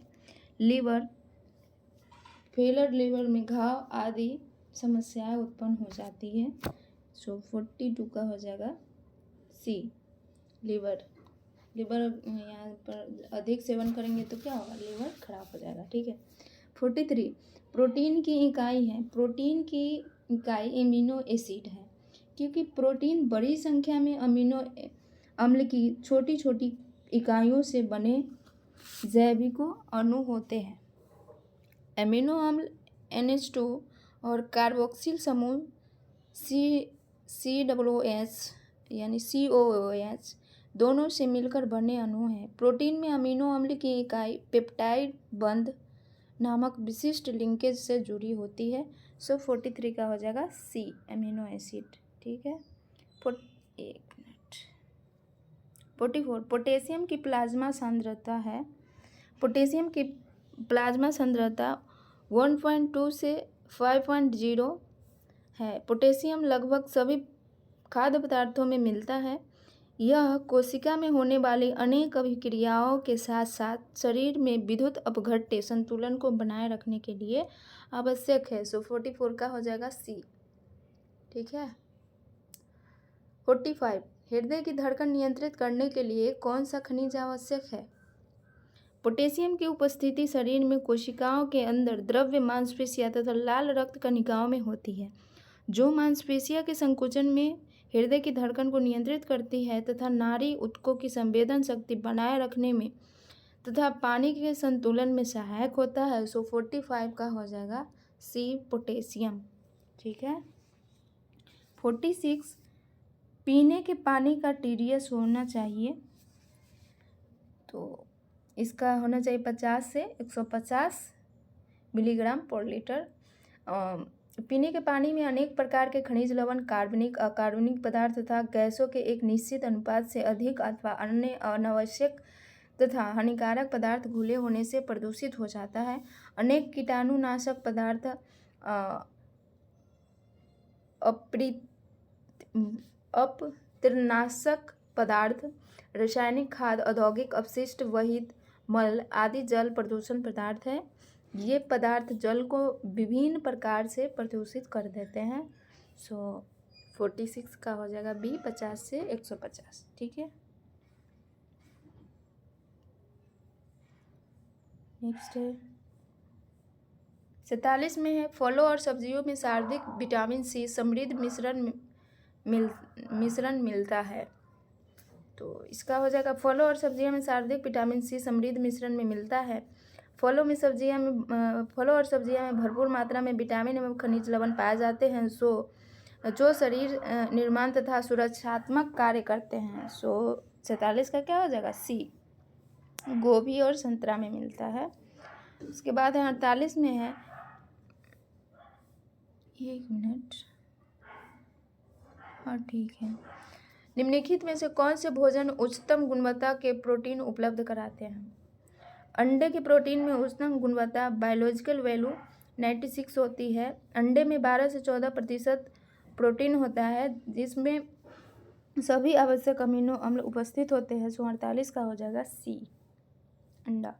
लीवर फेलर, लीवर में घाव आदि समस्याएं उत्पन्न हो जाती है। सो 42 का हो जाएगा सी, लीवर। यहाँ पर अधिक सेवन करेंगे तो क्या होगा, लीवर खराब हो जाएगा। ठीक है। 43 प्रोटीन की इकाई है। प्रोटीन की इकाई एमिनो एसिड है, क्योंकि प्रोटीन बड़ी संख्या में अमीनो अम्ल की छोटी छोटी इकाइयों से बने जैविक अणु होते हैं। एमिनो अम्ल NH2 और कार्बोक्सिल समूह COOH यानी COOH दोनों से मिलकर बने अणु हैं। प्रोटीन में अमीनो अम्ल की इकाई पेप्टाइड बंध नामक विशिष्ट लिंकेज से जुड़ी होती है। सो 43 का हो जाएगा सी, एमिनो एसिड। ठीक है। 44 पोटेशियम की प्लाज्मा सांद्रता है। पोटेशियम की प्लाज्मा सांद्रता 1.2 से 5.0 है। पोटेशियम लगभग सभी खाद्य पदार्थों में मिलता है। यह कोशिका में होने वाली अनेक अभिक्रियाओं के साथ साथ शरीर में विद्युत अपघट्य संतुलन को बनाए रखने के लिए आवश्यक है। सो 44 का हो जाएगा सी। ठीक है। 45 हृदय की धड़कन नियंत्रित करने के लिए कौन सा खनिज आवश्यक है। पोटेशियम की उपस्थिति शरीर में कोशिकाओं के अंदर द्रव्य मांसपेशियां तथा लाल रक्त कणिकाओं में होती है, जो मांसपेशियों के संकुचन में हृदय की धड़कन को नियंत्रित करती है तथा नाड़ी ऊतकों की संवेदन शक्ति बनाए रखने में तथा पानी के संतुलन में सहायक होता है। सो 45 का हो जाएगा सी, पोटेशियम। ठीक है। 46 पीने के पानी का TDS होना चाहिए, तो इसका होना चाहिए 50 से 150 मिलीग्राम पर लीटर। पीने के पानी में अनेक प्रकार के खनिज लवण, कार्बनिक, अकार्बनिक पदार्थ तथा गैसों के एक निश्चित अनुपात से अधिक अथवा अन्य अनावश्यक तथा हानिकारक पदार्थ घुले होने से प्रदूषित हो जाता है। अनेक कीटाणुनाशक पदार्थ, अपतृणाशक पदार्थ, रासायनिक खाद, औद्योगिक अपशिष्ट, वहित मल आदि जल प्रदूषण पदार्थ है। ये पदार्थ जल को विभिन्न प्रकार से प्रदूषित कर देते हैं। सो 46 का हो जाएगा बी, 50 से 150। ठीक है। नेक्स्ट है 47 में है फलों और सब्जियों में सर्वाधिक विटामिन सी समृद्ध मिश्रण मिलता है। तो इसका हो जाएगा फलों और सब्जियों में सर्वाधिक विटामिन सी समृद्ध मिश्रण में मिलता है। फलों और सब्जियों में भरपूर मात्रा में विटामिन एवं खनिज लवण पाए जाते हैं, जो शरीर निर्माण तथा सुरक्षात्मक कार्य करते हैं। सो 47 का क्या हो जाएगा सी, गोभी और संतरा में मिलता है। उसके बाद है 48 में है, एक मिनट, हाँ ठीक है। निम्नलिखित में से कौन से भोजन उच्चतम गुणवत्ता के प्रोटीन उपलब्ध कराते हैं। अंडे के प्रोटीन में उच्चतम गुणवत्ता बायोलॉजिकल वैल्यू 96 होती है। अंडे में 12 से 14% प्रोटीन होता है, जिसमें सभी आवश्यक अमीनो अम्ल उपस्थित होते हैं। सो 48 का हो जाएगा सी, अंडा।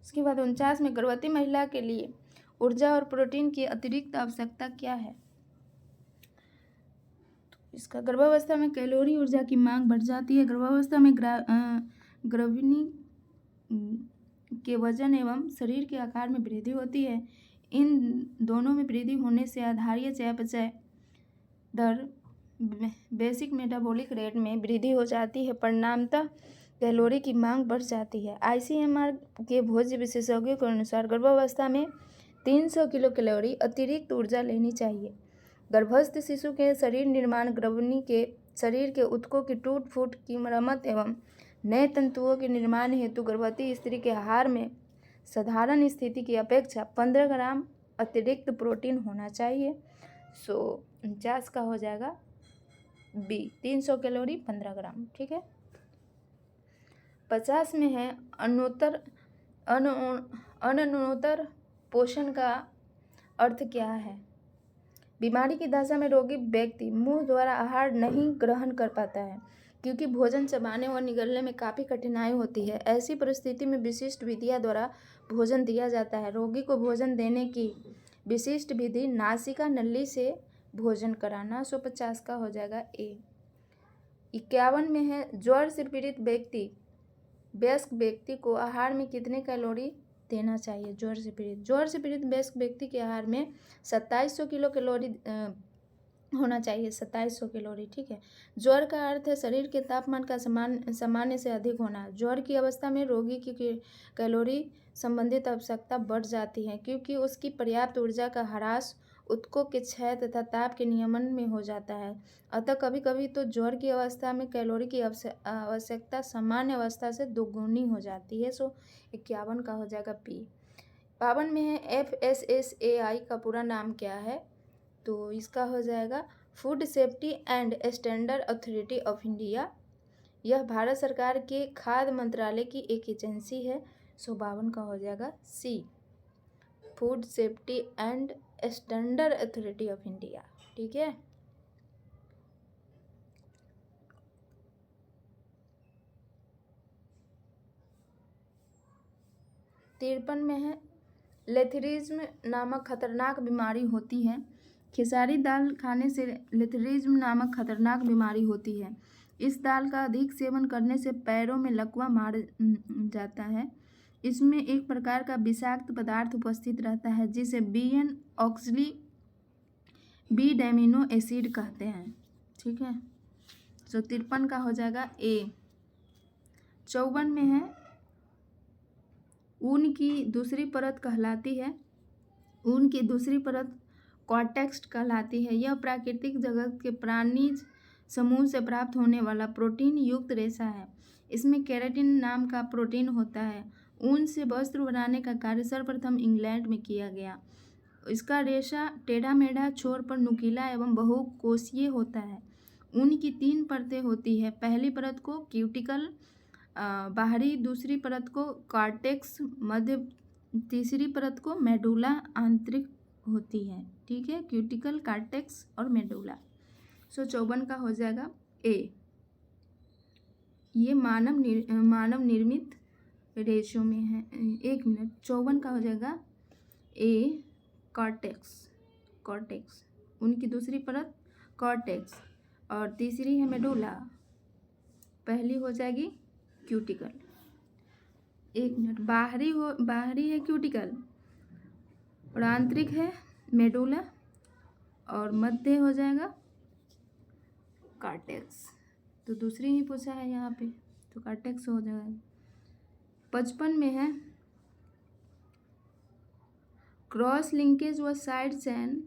उसके बाद 49 में गर्भवती महिला के लिए ऊर्जा और प्रोटीन की अतिरिक्त आवश्यकता क्या है। तो इसका गर्भावस्था में कैलोरी ऊर्जा की मांग बढ़ जाती है। गर्भावस्था में गर्भिणी के वजन एवं शरीर के आकार में वृद्धि होती है। इन दोनों में वृद्धि होने से आधारीय चयापचय दर, बेसिक मेटाबॉलिक रेट में वृद्धि हो जाती है। परिणामतः कैलोरी की मांग बढ़ जाती है। ICMR के भोज्य विशेषज्ञों के अनुसार गर्भावस्था में 300 किलो कैलोरी अतिरिक्त ऊर्जा लेनी चाहिए। गर्भस्थ शिशु के शरीर निर्माण, गर्भिणी के शरीर के ऊतकों की टूट फूट की मरम्मत एवं नए तंतुओं के निर्माण हेतु गर्भवती स्त्री के आहार में साधारण स्थिति की अपेक्षा 15 ग्राम अतिरिक्त प्रोटीन होना चाहिए। 49 का हो जाएगा बी, 300 कैलोरी 15 ग्राम। ठीक है। 50 में है अनन्नोत्तर पोषण का अर्थ क्या है? बीमारी की दशा में रोगी व्यक्ति मुंह द्वारा आहार नहीं ग्रहण कर पाता है क्योंकि भोजन चबाने और निगलने में काफ़ी कठिनाई होती है। ऐसी परिस्थिति में विशिष्ट विधियों द्वारा भोजन दिया जाता है। रोगी को भोजन देने की विशिष्ट विधि नासिका नली से भोजन कराना। 150 का हो जाएगा ए। 51 में है ज्वर से पीड़ित वयस्क व्यक्ति को आहार में कितने कैलोरी देना चाहिए? ज्वर से पीड़ित वयस्क व्यक्ति के आहार में 2700 किलो कैलोरी होना चाहिए, 2700 कैलोरी। ठीक है। ज्वर का अर्थ है शरीर के तापमान का सामान्य से अधिक होना। ज्वर की अवस्था में रोगी की कैलोरी संबंधित आवश्यकता बढ़ जाती है क्योंकि उसकी पर्याप्त ऊर्जा का ह्रास ऊतकों के क्षय तथा ताप के नियमन में हो जाता है। अतः कभी कभी तो ज्वर की अवस्था में कैलोरी की आवश्यकता सामान्य अवस्था से दोगुनी हो जाती है। 51 का हो जाएगा पी। 52 में है FSSAI का पूरा नाम क्या है? तो इसका हो जाएगा food safety and standard authority of India. यह भारत सरकार के खाद्य मंत्रालय की एक एजेंसी है। 52 का हो जाएगा C, food safety and standard authority of India. ठीक है। तिरपन में है लेथरिज्म नामक खतरनाक बीमारी होती है। खेसारी दाल खाने से लेथरिज्म नामक खतरनाक बीमारी होती है। इस दाल का अधिक सेवन करने से पैरों में लकवा मार जाता है। इसमें एक प्रकार का विषाक्त पदार्थ उपस्थित रहता है जिसे BN auxiliary B diamino acid कहते हैं। ठीक है। 53 का हो जाएगा ए। 54 में है ऊन की दूसरी परत कहलाती है। ऊन की दूसरी परत कॉर्टेक्स कहलाती है। यह प्राकृतिक जगत के प्राणीज समूह से प्राप्त होने वाला प्रोटीन युक्त रेशा है। इसमें केराटिन नाम का प्रोटीन होता है। ऊन से वस्त्र बनाने का कार्य सर्वप्रथम इंग्लैंड में किया गया। इसका रेशा टेढ़ा मेढ़ा, छोर पर नुकीला एवं बहुकोषीय होता है। ऊन की 3 परतें होती है। पहली परत को क्यूटिकल बाहरी, दूसरी परत को कॉर्टेक्स मध्य, तीसरी परत को मेडुला आंतरिक होती है। ठीक है। क्यूटिकल, कॉर्टेक्स और मेडुला। 54 का हो जाएगा ए। ये मानव निर्मित रेशों में है। 1 मिनट। 54 का हो जाएगा ए, कॉर्टेक्स। उनकी दूसरी परत कॉर्टेक्स और तीसरी है मेडुला। पहली हो जाएगी क्यूटिकल। 1 मिनट। बाहरी है क्यूटिकल और आंतरिक है मेडुला और मध्य हो जाएगा कॉर्टेक्स। तो दूसरी ही पूछा है यहाँ पे, तो कॉर्टेक्स हो जाएगा। 55 में है क्रॉस लिंकेज व साइड चेन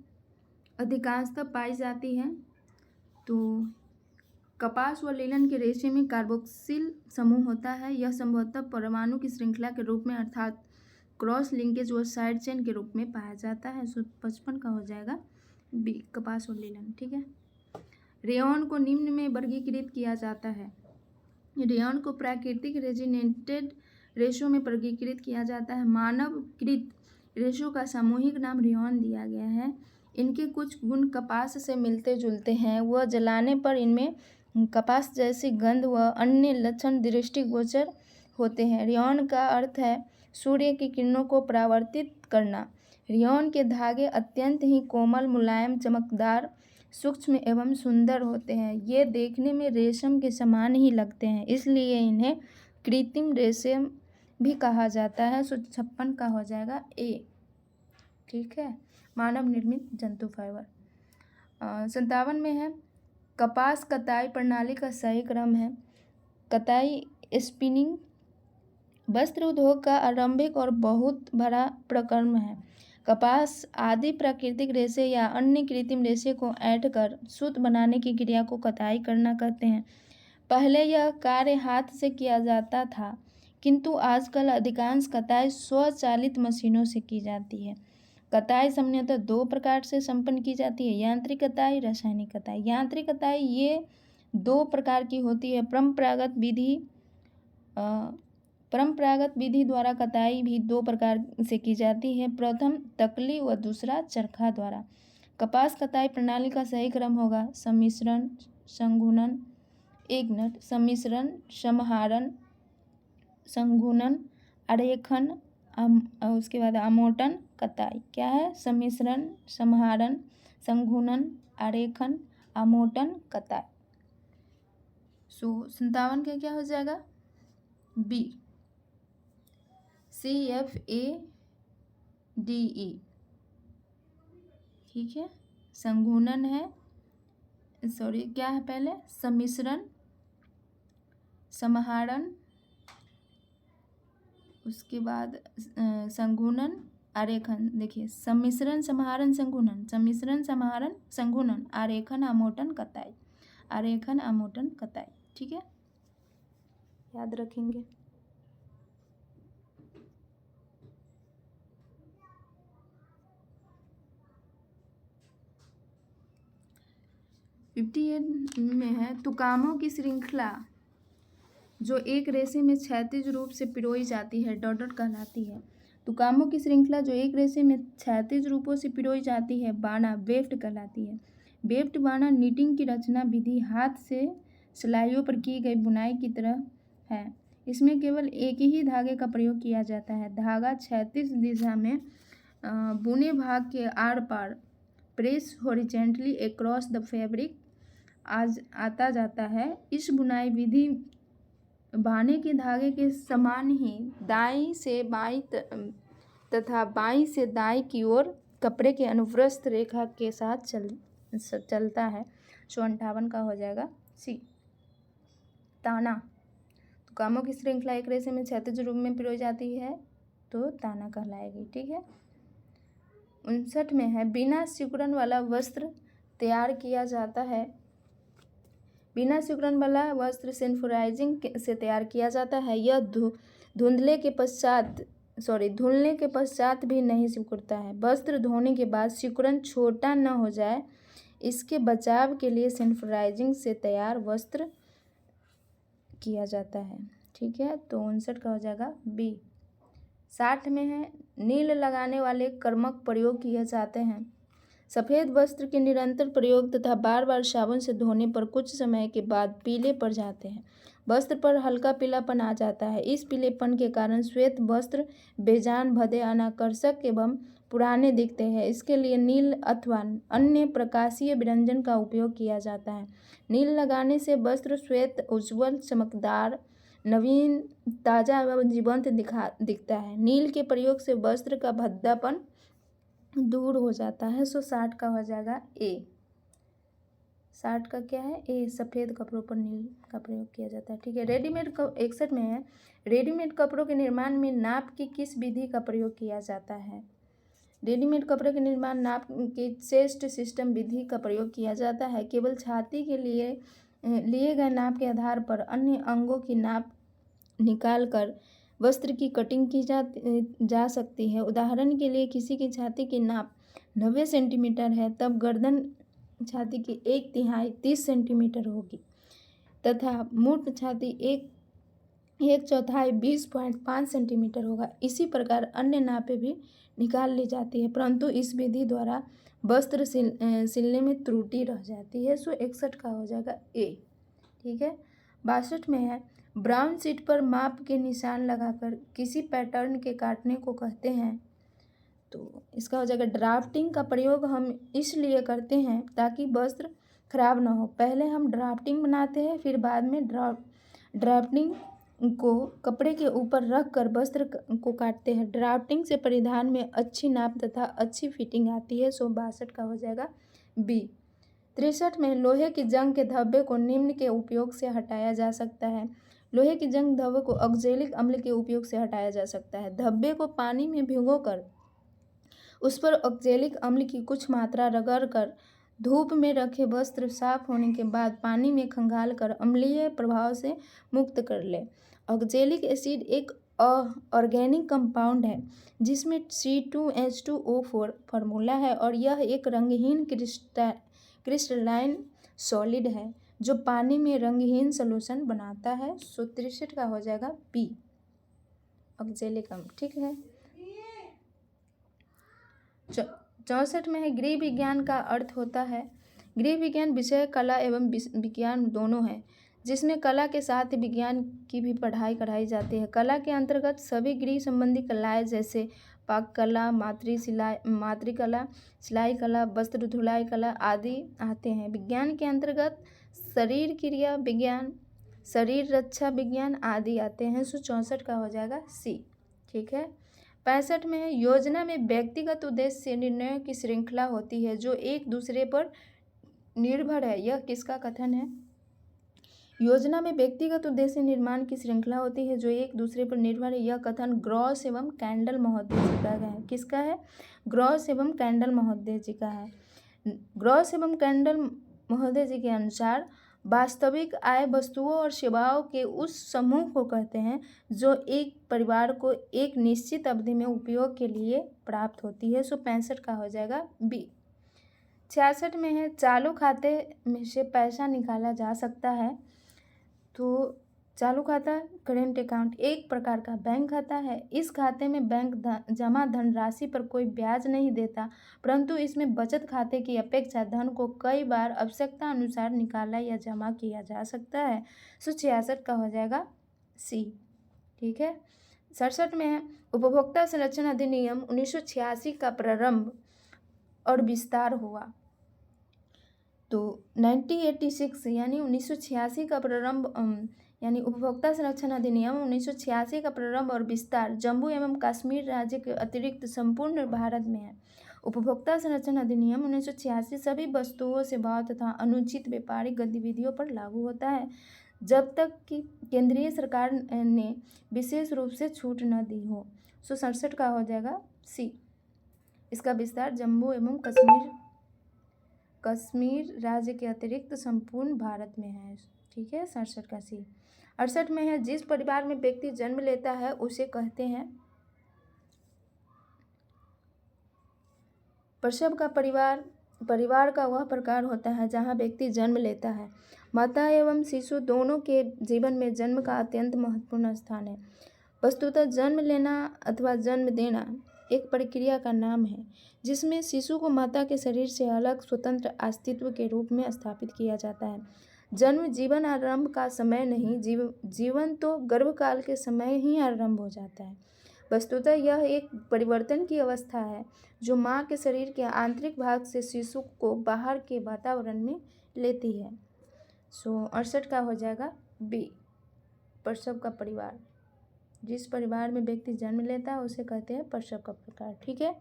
अधिकांशतः पाई जाती है। तो कपास व लीलन के रेशे में कार्बोक्सिल समूह होता है। यह संभवतः परमाणु की श्रृंखला के रूप में अर्थात क्रॉस लिंकेज व साइड चेन के रूप में पाया जाता है। 55 का हो जाएगा बी, कपास और लीलन। ठीक है। रेयॉन को निम्न में वर्गीकृत किया जाता है। रेयॉन को प्राकृतिक रेजिनेटेड रेशों में वर्गीकृत किया जाता है। मानवकृत रेशों का सामूहिक नाम रेयॉन दिया गया है। इनके कुछ गुण कपास से मिलते जुलते हैं। वह जलाने पर इनमें कपास जैसी गंध व अन्य लक्षण दृष्टिगोचर होते हैं। रेयॉन का अर्थ है सूर्य की किरणों को परावर्तित करना। रेयॉन के धागे अत्यंत ही कोमल, मुलायम, चमकदार, सूक्ष्म एवं सुंदर होते हैं। ये देखने में रेशम के समान ही लगते हैं, इसलिए इन्हें कृत्रिम रेशम भी कहा जाता है। 156 का हो जाएगा ए। ठीक है। मानव निर्मित जंतु फाइबर। 57 में है कपास कताई प्रणाली का सही क्रम है। कताई स्पिनिंग वस्त्र उद्योग का आरंभिक और बहुत बड़ा प्रक्रम है। कपास आदि प्राकृतिक रेशे या अन्य कृत्रिम रेशे को ऐंठ कर सूत बनाने की क्रिया को कताई करना कहते हैं। पहले यह कार्य हाथ से किया जाता था, किंतु आजकल अधिकांश कताई स्वचालित मशीनों से की जाती है। कताई सामान्यतः दो प्रकार से संपन्न की जाती है, यांत्रिक कताई, रासायनिक कताई। यांत्रिक कताई ये दो प्रकार की होती है। परंपरागत विधि द्वारा कताई भी दो प्रकार से की जाती है, प्रथम तकली व दूसरा चरखा द्वारा। कपास कताई प्रणाली का सही क्रम होगा सम्मिश्रण, संघूनन, एक मिनट, सम्मिश्रण, समाहरण, संघूनन, आरेखन, उसके बाद आमोटन कताई। क्या है? सम्मिश्रण, समाहरण, संघूनन, आरेखन, आमोटन कताई। 57 का क्या हो जाएगा? B, CFADE। ठीक है। संघूनन है, सॉरी क्या है पहले? सम्मिश्रण, समाहरण, उसके बाद संघूनन, आरेखन। देखिए सम्मिश्रण, समाहरण, संघूनन, सम्मिश्रण, समाहरण, संघूनन, आरेखन, आमोटन कताई, आरेखन, आमोटन कताई। ठीक है, याद रखेंगे। फिफ्टी में है तुकामों की श्रृंखला जो एक रेशे में क्षैतिज रूप से पिरोई जाती है डॉट कहलाती है। तुकामों की श्रृंखला जो एक रेशे में क्षैतिज रूपों से पिरोई जाती है बाना वेफ्ट कहलाती है। वेफ्ट बाना निटिंग की रचना विधि हाथ से सिलाइयों पर की गई बुनाई की तरह है। इसमें केवल एक ही धागे का प्रयोग किया जाता है। धागा क्षैतिज दिशा में बुने भाग के आर पार press horizontally across the fabric आता जाता है। इस बुनाई विधि बाने के धागे के समान ही दाईं से बाईं तथा बाईं से दाईं की ओर कपड़े के अनुप्रस्थ रेखा के साथ चलता है। 58 का हो जाएगा सी। ताना, तुकामों की श्रृंखला एक रेशे में क्षैतिज रूप में पिरोई जाती है तो ताना कहलाएगी। ठीक है। 59 में है बिना सिकुड़न वाला वस्त्र तैयार किया जाता है। बिना सिकुड़न वाला वस्त्र सेंफोराइजिंग से तैयार किया जाता है। यह धुलने के पश्चात भी नहीं सिकुड़ता है। वस्त्र धोने के बाद सिकुड़न छोटा न हो जाए इसके बचाव के लिए सेंफोराइजिंग से तैयार वस्त्र किया जाता है। ठीक है, तो 59 का हो जाएगा बी। 60 में है नील लगाने वाले कर्मक प्रयोग किए जाते हैं। सफ़ेद वस्त्र के निरंतर प्रयोग तथा बार बार साबुन से धोने पर कुछ समय के बाद पीले पड़ जाते हैं। वस्त्र पर हल्का पीलापन आ जाता है। इस पीलेपन के कारण श्वेत वस्त्र बेजान, भद्दे, अनाकर्षक एवं पुराने दिखते हैं। इसके लिए नील अथवा अन्य प्रकाशीय व्यंजन का उपयोग किया जाता है। नील लगाने से वस्त्र श्वेत, उज्ज्वल, चमकदार, नवीन, ताज़ा एवं जीवंत दिखता है। नील के प्रयोग से वस्त्र का भद्दापन दूर हो जाता है। 60 का हो जाएगा ए। 60 का क्या है? ए। सफ़ेद कपड़ों पर नील का प्रयोग किया जाता है। ठीक है। 61 में है रेडीमेड कपड़ों के निर्माण में नाप की किस विधि का प्रयोग किया जाता है? रेडीमेड कपड़े के निर्माण नाप की चेस्ट सिस्टम विधि का प्रयोग किया जाता है। केवल छाती के लिए गए नाप के आधार पर अन्य अंगों की नाप निकाल कर वस्त्र की कटिंग की जा सकती है। उदाहरण के लिए किसी की छाती की नाप 90 सेंटीमीटर है तब गर्दन छाती की 1/3 30 सेंटीमीटर होगी तथा मुठ छाती 1/4 20.5 सेंटीमीटर होगा। इसी प्रकार अन्य नापें भी निकाल ली जाती है, परंतु इस विधि द्वारा वस्त्र सिलने में त्रुटि रह जाती है। 61 का हो जाएगा ए। ठीक है। 62 में है ब्राउन शीट पर माप के निशान लगाकर किसी पैटर्न के काटने को कहते हैं। तो इसका हो जाएगा ड्राफ्टिंग का प्रयोग हम इसलिए करते हैं ताकि वस्त्र खराब ना हो। पहले हम ड्राफ्टिंग बनाते हैं, फिर बाद में ड्राफ्टिंग को कपड़े के ऊपर रख कर वस्त्र को काटते हैं। ड्राफ्टिंग से परिधान में अच्छी नाप तथा अच्छी फिटिंग आती है। 62 का हो जाएगा बी। 63 में लोहे की जंग के धब्बे को निम्न के उपयोग से हटाया जा सकता है। लोहे की जंग धब्बे को ऑक्जेलिक अम्ल के उपयोग से हटाया जा सकता है। धब्बे को पानी में भिगोकर उस पर ऑक्जेलिक अम्ल की कुछ मात्रा रगड़कर धूप में रखे वस्त्र साफ होने के बाद पानी में खंगाल कर अम्लीय प्रभाव से मुक्त कर ले। ऑक्जेलिक एसिड एक ऑर्गेनिक कंपाउंड है जिसमें C2H2O4 फार्मूला है और यह एक रंगहीन क्रिस्टलाइन सॉलिड है जो पानी में रंगहीन सॉल्यूशन बनाता है। सो 63 का हो जाएगा बी, ऑक्जेलिकम। ठीक है। 64 में है गृह विज्ञान का अर्थ होता है। गृह विज्ञान विषय कला एवं विज्ञान दोनों है, जिसमें कला के साथ विज्ञान की भी पढ़ाई कराई जाती है। कला के अंतर्गत सभी गृह संबंधी कलाएं जैसे पाक कला, मातृकला, सिलाई कला, वस्त्र धुलाई कला आदि आते हैं। विज्ञान के अंतर्गत शरीर क्रिया विज्ञान, शरीर रक्षा विज्ञान आदि आते हैं। सो 64 का हो जाएगा सी। ठीक है। 65 में है योजना में व्यक्तिगत उद्देश्य से निर्णयों की श्रृंखला होती है जो एक दूसरे पर निर्भर है। यह किसका कथन है? योजना में व्यक्तिगत उद्देश्य निर्माण की श्रृंखला होती है जो एक दूसरे पर निर्भर है। यह कथन ग्रॉस एवं कैंडल महोदय जी का है। किसका है? ग्रॉस एवं कैंडल महोदय जी का है। ग्रॉस एवं कैंडल महोदय जी के अनुसार वास्तविक आय वस्तुओं और सेवाओं के उस समूह को कहते हैं जो एक परिवार को एक निश्चित अवधि में उपयोग के लिए प्राप्त होती है। सो 65 का हो जाएगा बी। 66 में है चालू खाते में से पैसा निकाला जा सकता है। तो चालू खाता करेंट अकाउंट एक प्रकार का बैंक खाता है। इस खाते में बैंक जमा धनराशि पर कोई ब्याज नहीं देता, परंतु इसमें बचत खाते की अपेक्षा धन को कई बार आवश्यकता अनुसार निकाला या जमा किया जा सकता है। सो 66 का हो जाएगा सी। ठीक है। 67 में है उपभोक्ता संरक्षण अधिनियम 1986 का प्रारंभ और विस्तार हुआ। तो 1986 यानी 1986 का प्रारंभ यानी उपभोक्ता संरक्षण अधिनियम 1986 का प्रारंभ और विस्तार जम्मू एवं कश्मीर राज्य के अतिरिक्त संपूर्ण भारत में है। उपभोक्ता संरक्षण अधिनियम 1986 सभी वस्तुओं, सेवाओं तथा अनुचित व्यापारिक गतिविधियों पर लागू होता है जब तक कि केंद्रीय सरकार ने विशेष रूप से छूट न दी हो। सो 67 का हो जाएगा सी। इसका विस्तार जम्मू एवं कश्मीर राज्य के अतिरिक्त संपूर्ण भारत में है। ठीक है। 67 का सी। 68 में है जिस परिवार में व्यक्ति जन्म लेता है उसे कहते हैं प्रसव का परिवार। परिवार का वह प्रकार होता है जहाँ व्यक्ति जन्म लेता है। माता एवं शिशु दोनों के जीवन में जन्म का अत्यंत महत्वपूर्ण स्थान है। वस्तुतः जन्म लेना अथवा जन्म देना एक प्रक्रिया का नाम है जिसमें शिशु को माता के शरीर से अलग स्वतंत्र अस्तित्व के रूप में स्थापित किया जाता है। जन्म जीवन आरंभ का समय नहीं, जीवन तो गर्भकाल के समय ही आरंभ हो जाता है। वस्तुतः यह एक परिवर्तन की अवस्था है जो माँ के शरीर के आंतरिक भाग से शिशु को बाहर के वातावरण में लेती है। सो 68 का हो जाएगा बी, प्रसव का परिवार। जिस परिवार में व्यक्ति जन्म लेता है उसे कहते हैं प्रसव का प्रकार। ठीक है।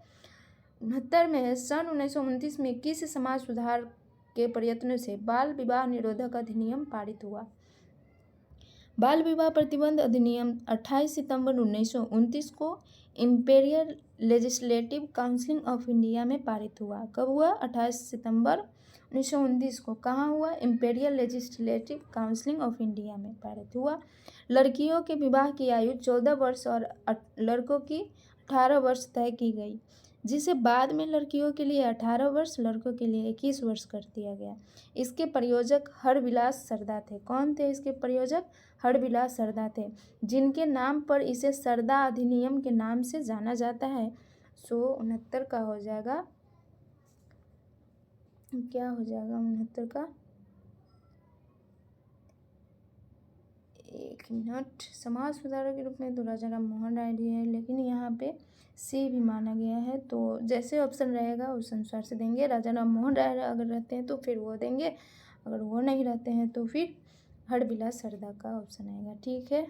69 में है सन 1929 में किस समाज सुधार के प्रयत्नों से बाल विवाह निरोधक अधिनियम पारित हुआ? बाल विवाह प्रतिबंध अधिनियम 28 सितंबर 1929 को imperial legislative council of India में पारित हुआ। कब हुआ? 28 सितंबर 1929 को। कहाँ हुआ? Imperial legislative council of India में पारित हुआ। लड़कियों के विवाह की आयु 14 वर्ष और लड़कों की 18 वर्ष तय की गई, जिसे बाद में लड़कियों के लिए 18 वर्ष, लड़कों के लिए 21 वर्ष कर दिया गया। इसके प्रयोजक हरविलास सरदा थे। कौन थे इसके प्रयोजक? हरविलास सरदा थे, जिनके नाम पर इसे सरदा अधिनियम के नाम से जाना जाता है। सो 69 का हो जाएगा, क्या हो जाएगा 69 का? एक मिनट। समाज सुधारक के रूप में तो राजा राम मोहन राय जी है, लेकिन यहाँ पे सी भी माना गया है। तो जैसे ऑप्शन रहेगा उस अनुसार से देंगे। राजा राम मोहन राय अगर रहते हैं तो फिर वो देंगे, अगर वो नहीं रहते हैं तो फिर हरविलास सरदा का ऑप्शन आएगा। ठीक है।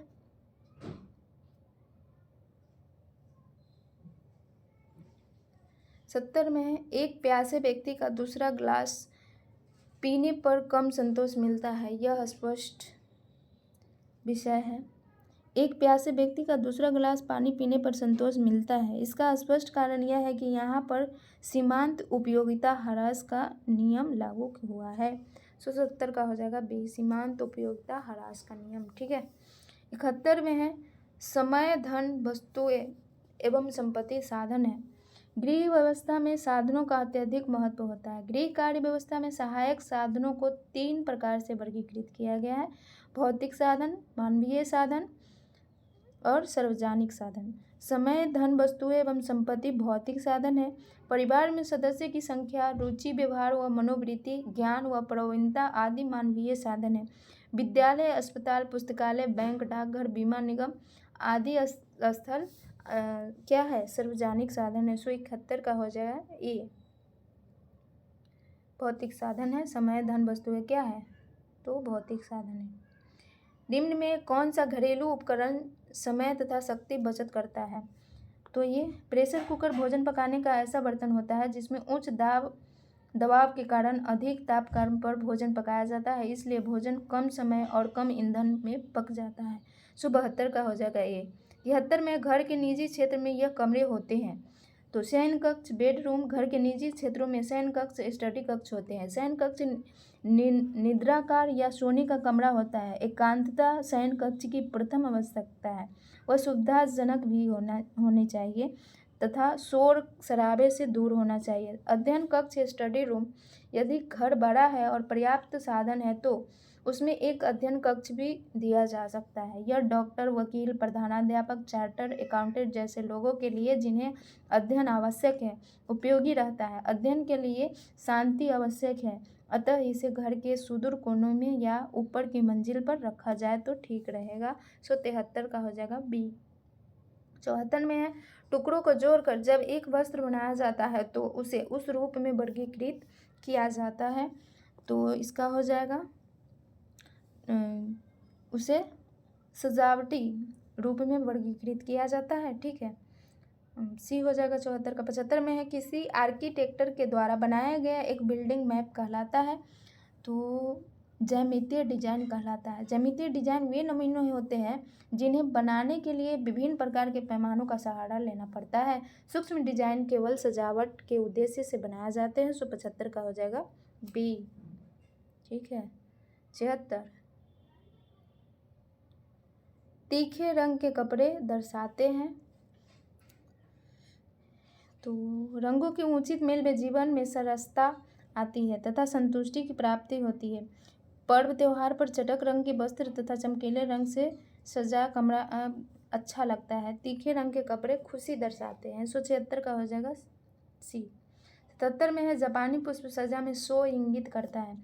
सत्तर में है एक प्यासे व्यक्ति का दूसरा ग्लास पीने पर कम संतोष मिलता है। यह स्पष्ट विषय है। एक प्यासे व्यक्ति का दूसरा गिलास पानी पीने पर संतोष मिलता है। इसका स्पष्ट कारण यह है कि यहाँ पर सीमांत उपयोगिता ह्रास का नियम लागू हुआ है। 170 का हो जाएगा बी, सीमांत उपयोगिता ह्रास का नियम। ठीक है। 71 में है समय धन वस्तुएं एवं संपत्ति साधन है। गृह व्यवस्था में साधनों का अत्यधिक महत्व होता है। गृह कार्य व्यवस्था में सहायक साधनों को 3 प्रकार से वर्गीकृत किया गया है: भौतिक साधन, मानवीय साधन और सार्वजनिक साधन। समय धन वस्तुएं एवं संपत्ति भौतिक साधन है। परिवार में सदस्य की संख्या, रुचि, व्यवहार व मनोवृत्ति, ज्ञान व प्रवीणता आदि मानवीय साधन है। विद्यालय, अस्पताल, पुस्तकालय, बैंक, डाकघर, बीमा निगम आदि स्थल क्या है? सार्वजनिक साधन है। 171 का हो जाएगा ए। भौतिक साधन है। समय धन वस्तुएं क्या है? तो भौतिक साधन है। निम्न में कौन सा घरेलू उपकरण समय तथा शक्ति बचत करता है? तो ये प्रेशर कुकर भोजन पकाने का ऐसा बर्तन होता है जिसमें उच्च दबाव के कारण अधिक तापक्रम पर भोजन पकाया जाता है, इसलिए भोजन कम समय और कम ईंधन में पक जाता है। 72 का हो जाएगा ए। 73 में घर के निजी क्षेत्र में यह कमरे होते हैं। तो शयन कक्ष, बेडरूम। घर के निजी क्षेत्रों में शयन कक्ष, स्टडी कक्ष होते हैं। शयन कक्ष निद्राकार या सोने का कमरा होता है। एकांतता शयन कक्ष की प्रथम आवश्यकता है। वह सुविधाजनक भी होनी चाहिए तथा शोर शराबे से दूर होना चाहिए। अध्ययन कक्ष, स्टडी रूम। यदि घर बड़ा है और पर्याप्त साधन है तो उसमें एक अध्ययन कक्ष भी दिया जा सकता है। यह डॉक्टर, वकील, प्रधानाध्यापक, चार्टर अकाउंटेंट जैसे लोगों के लिए जिन्हें अध्ययन आवश्यक है उपयोगी रहता है। अध्ययन के लिए शांति आवश्यक है, अतः इसे घर के सुदूर कोनों में या ऊपर की मंजिल पर रखा जाए तो ठीक रहेगा। 173 का हो जाएगा बी। 74 में है टुकड़ों को जोड़कर जब एक वस्त्र बनाया जाता है तो उसे उस रूप में वर्गीकृत किया जाता है। तो इसका हो जाएगा उसे सजावटी रूप में वर्गीकृत किया जाता है। ठीक है, सी हो जाएगा 74 का। 75 में है किसी आर्किटेक्टर के द्वारा बनाया गया एक बिल्डिंग मैप कहलाता है। तो ज्यामितीय डिजाइन कहलाता है। ज्यामितीय डिजाइन वे नमूने होते हैं जिन्हें बनाने के लिए विभिन्न प्रकार के पैमानों का सहारा लेना पड़ता है। सूक्ष्म डिजाइन केवल सजावट के उद्देश्य से बनाए जाते हैं। 175 का हो जाएगा बी। ठीक है। 76 तीखे रंग के कपड़े दर्शाते हैं। तो रंगों के उचित मेल में जीवन में सरसता आती है तथा संतुष्टि की प्राप्ति होती है। पर्व त्योहार पर चटक रंग के वस्त्र तथा चमकीले रंग से सजा कमरा अच्छा लगता है। तीखे रंग के कपड़े खुशी दर्शाते हैं। 176 का हो जाएगा सी। 77 में है जापानी पुष्प सजा में शो इंगित करता है।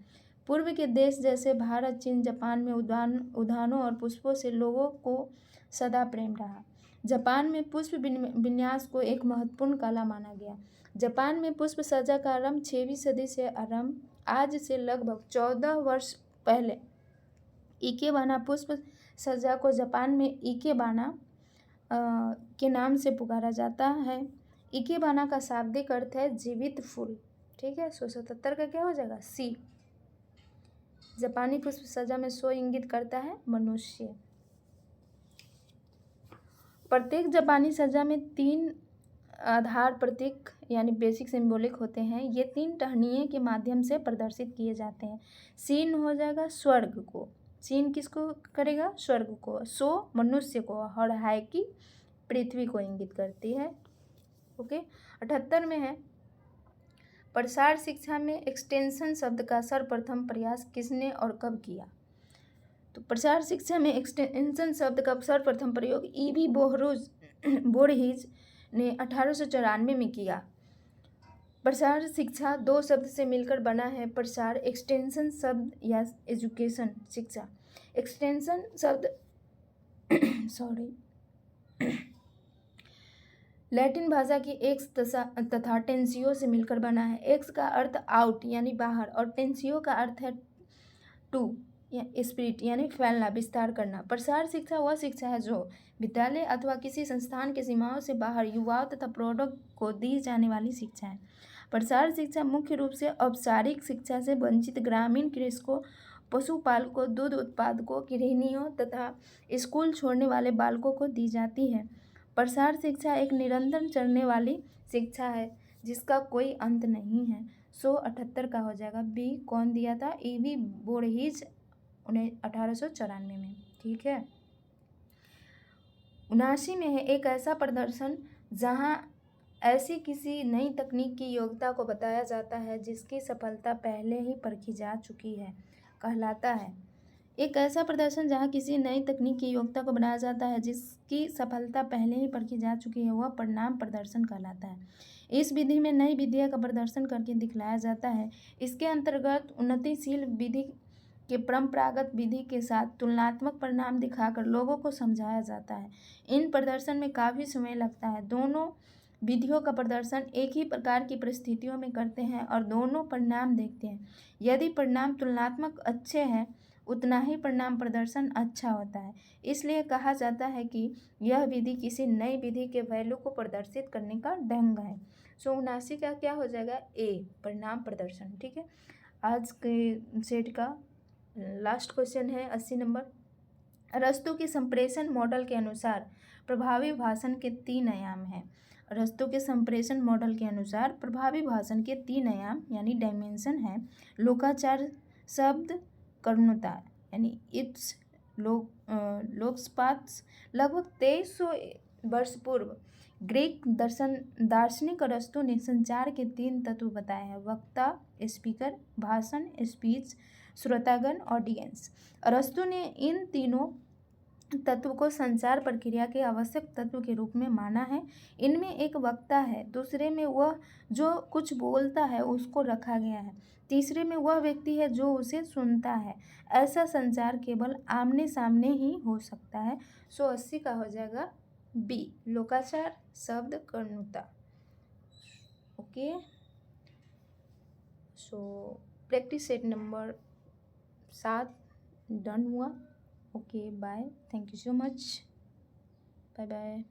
पूर्व के देश जैसे भारत, चीन, जापान में उद्यानों और पुष्पों से लोगों को सदा प्रेम रहा। जापान में पुष्प विन्यास को एक महत्वपूर्ण कला माना गया। जापान में पुष्प सज्जा का आरंभ 6वीं सदी से आरंभ आज से लगभग 14 वर्ष पहले इकेबाना पुष्प सज्जा को जापान में इकेबाना के नाम से पुकारा जाता है। इकेबाना का शाब्दिक अर्थ है जीवित फूल। ठीक है। 177 का क्या हो जाएगा सी। जापानी पुष्प सज्जा में शो इंगित करता है मनुष्य। प्रत्येक जापानी सज्जा में 3 आधार प्रतीक यानी बेसिक सिंबॉलिक होते हैं। ये 3 टहनियों के माध्यम से प्रदर्शित किए जाते हैं। सीन हो जाएगा स्वर्ग को। सीन किसको करेगा? स्वर्ग को। सो मनुष्य को और हाइकी पृथ्वी को इंगित करती है। ओके। 78 में है प्रसार शिक्षा में एक्सटेंशन शब्द का सर्वप्रथम प्रयास किसने और कब किया? तो प्रसार शिक्षा में एक्सटेंशन शब्द का सर्वप्रथम प्रयोग ईवी बोरहिज ने 1894 में किया। प्रसार शिक्षा 2 शब्द से मिलकर बना है। प्रसार एक्सटेंशन शब्द या एजुकेशन शिक्षा। एक्सटेंशन शब्द लैटिन भाषा की एक्स तथा टेंसियो से मिलकर बना है। एक्स का अर्थ आउट यानी बाहर और टेंसियो का अर्थ है टू या स्प्रिट यानी फैलना, विस्तार करना। प्रसार शिक्षा वह शिक्षा है जो विद्यालय अथवा किसी संस्थान की सीमाओं से बाहर युवाओं तथा प्रौढ़ों को दी जाने वाली शिक्षा है। प्रसार शिक्षा मुख्य रूप से औपचारिक शिक्षा से वंचित ग्रामीण कृषकों, पशुपालकों, दूध उत्पादकों, गृहिणियों तथा स्कूल छोड़ने वाले बालकों को दी जाती है। प्रसार शिक्षा एक निरंतर चलने वाली शिक्षा है जिसका कोई अंत नहीं है। 178 का हो जाएगा बी। कौन दिया था? ईवी बोरहिज 1894 में। ठीक है। 79 में है एक ऐसा प्रदर्शन जहां ऐसी किसी नई तकनीक की योग्यता को बताया जाता है जिसकी सफलता पहले ही परखी जा चुकी है, कहलाता है। एक ऐसा प्रदर्शन जहां किसी नई तकनीक की योग्यता को बनाया जाता है जिसकी सफलता पहले ही परखी जा चुकी है, वह परिणाम प्रदर्शन कहलाता है। इस विधि में नई विधियों का प्रदर्शन करके दिखलाया जाता है। इसके अंतर्गत उन्नतिशील विधि के परंपरागत विधि के साथ तुलनात्मक परिणाम दिखाकर लोगों को समझाया जाता है। इन प्रदर्शन में काफ़ी समय लगता है। दोनों विधियों का प्रदर्शन एक ही प्रकार की परिस्थितियों में करते हैं और दोनों परिणाम देखते हैं। यदि परिणाम तुलनात्मक अच्छे हैं उतना ही परिणाम प्रदर्शन अच्छा होता है। इसलिए कहा जाता है कि यह विधि किसी नई विधि के वैल्यू को प्रदर्शित करने का ढंग है। 79 का क्या हो जाएगा? ए, परिणाम प्रदर्शन। ठीक है, आज के सेट का लास्ट क्वेश्चन है 80 नंबर। अरस्तु के संप्रेषण मॉडल के अनुसार प्रभावी भाषण के 3 आयाम हैं। अरस्तु के संप्रेषण मॉडल के अनुसार प्रभावी भाषण के 3 आयाम यानी डायमेंशन है। लोकाचार, शब्द, कर्णुता यानी इट्स लोकस्पात। लगभग 2300 वर्ष पूर्व ग्रीक दार्शनिक अरस्तु ने संचार के 3 तत्व बताए हैं: वक्ता, स्पीकर, भाषण, स्पीच, श्रोतागण, ऑडियंस। अरस्तु ने इन तीनों तत्व को संचार प्रक्रिया के आवश्यक तत्व के रूप में माना है। इनमें एक वक्ता है, दूसरे में वह जो कुछ बोलता है उसको रखा गया है, तीसरे में वह व्यक्ति है जो उसे सुनता है। ऐसा संचार केवल आमने सामने ही हो सकता है। 80 का हो जाएगा बी, लोकाचार, शब्द, कर्णुता। Okay, practice set number 7 done हुआ। Okay, bye, thank you so much, bye bye.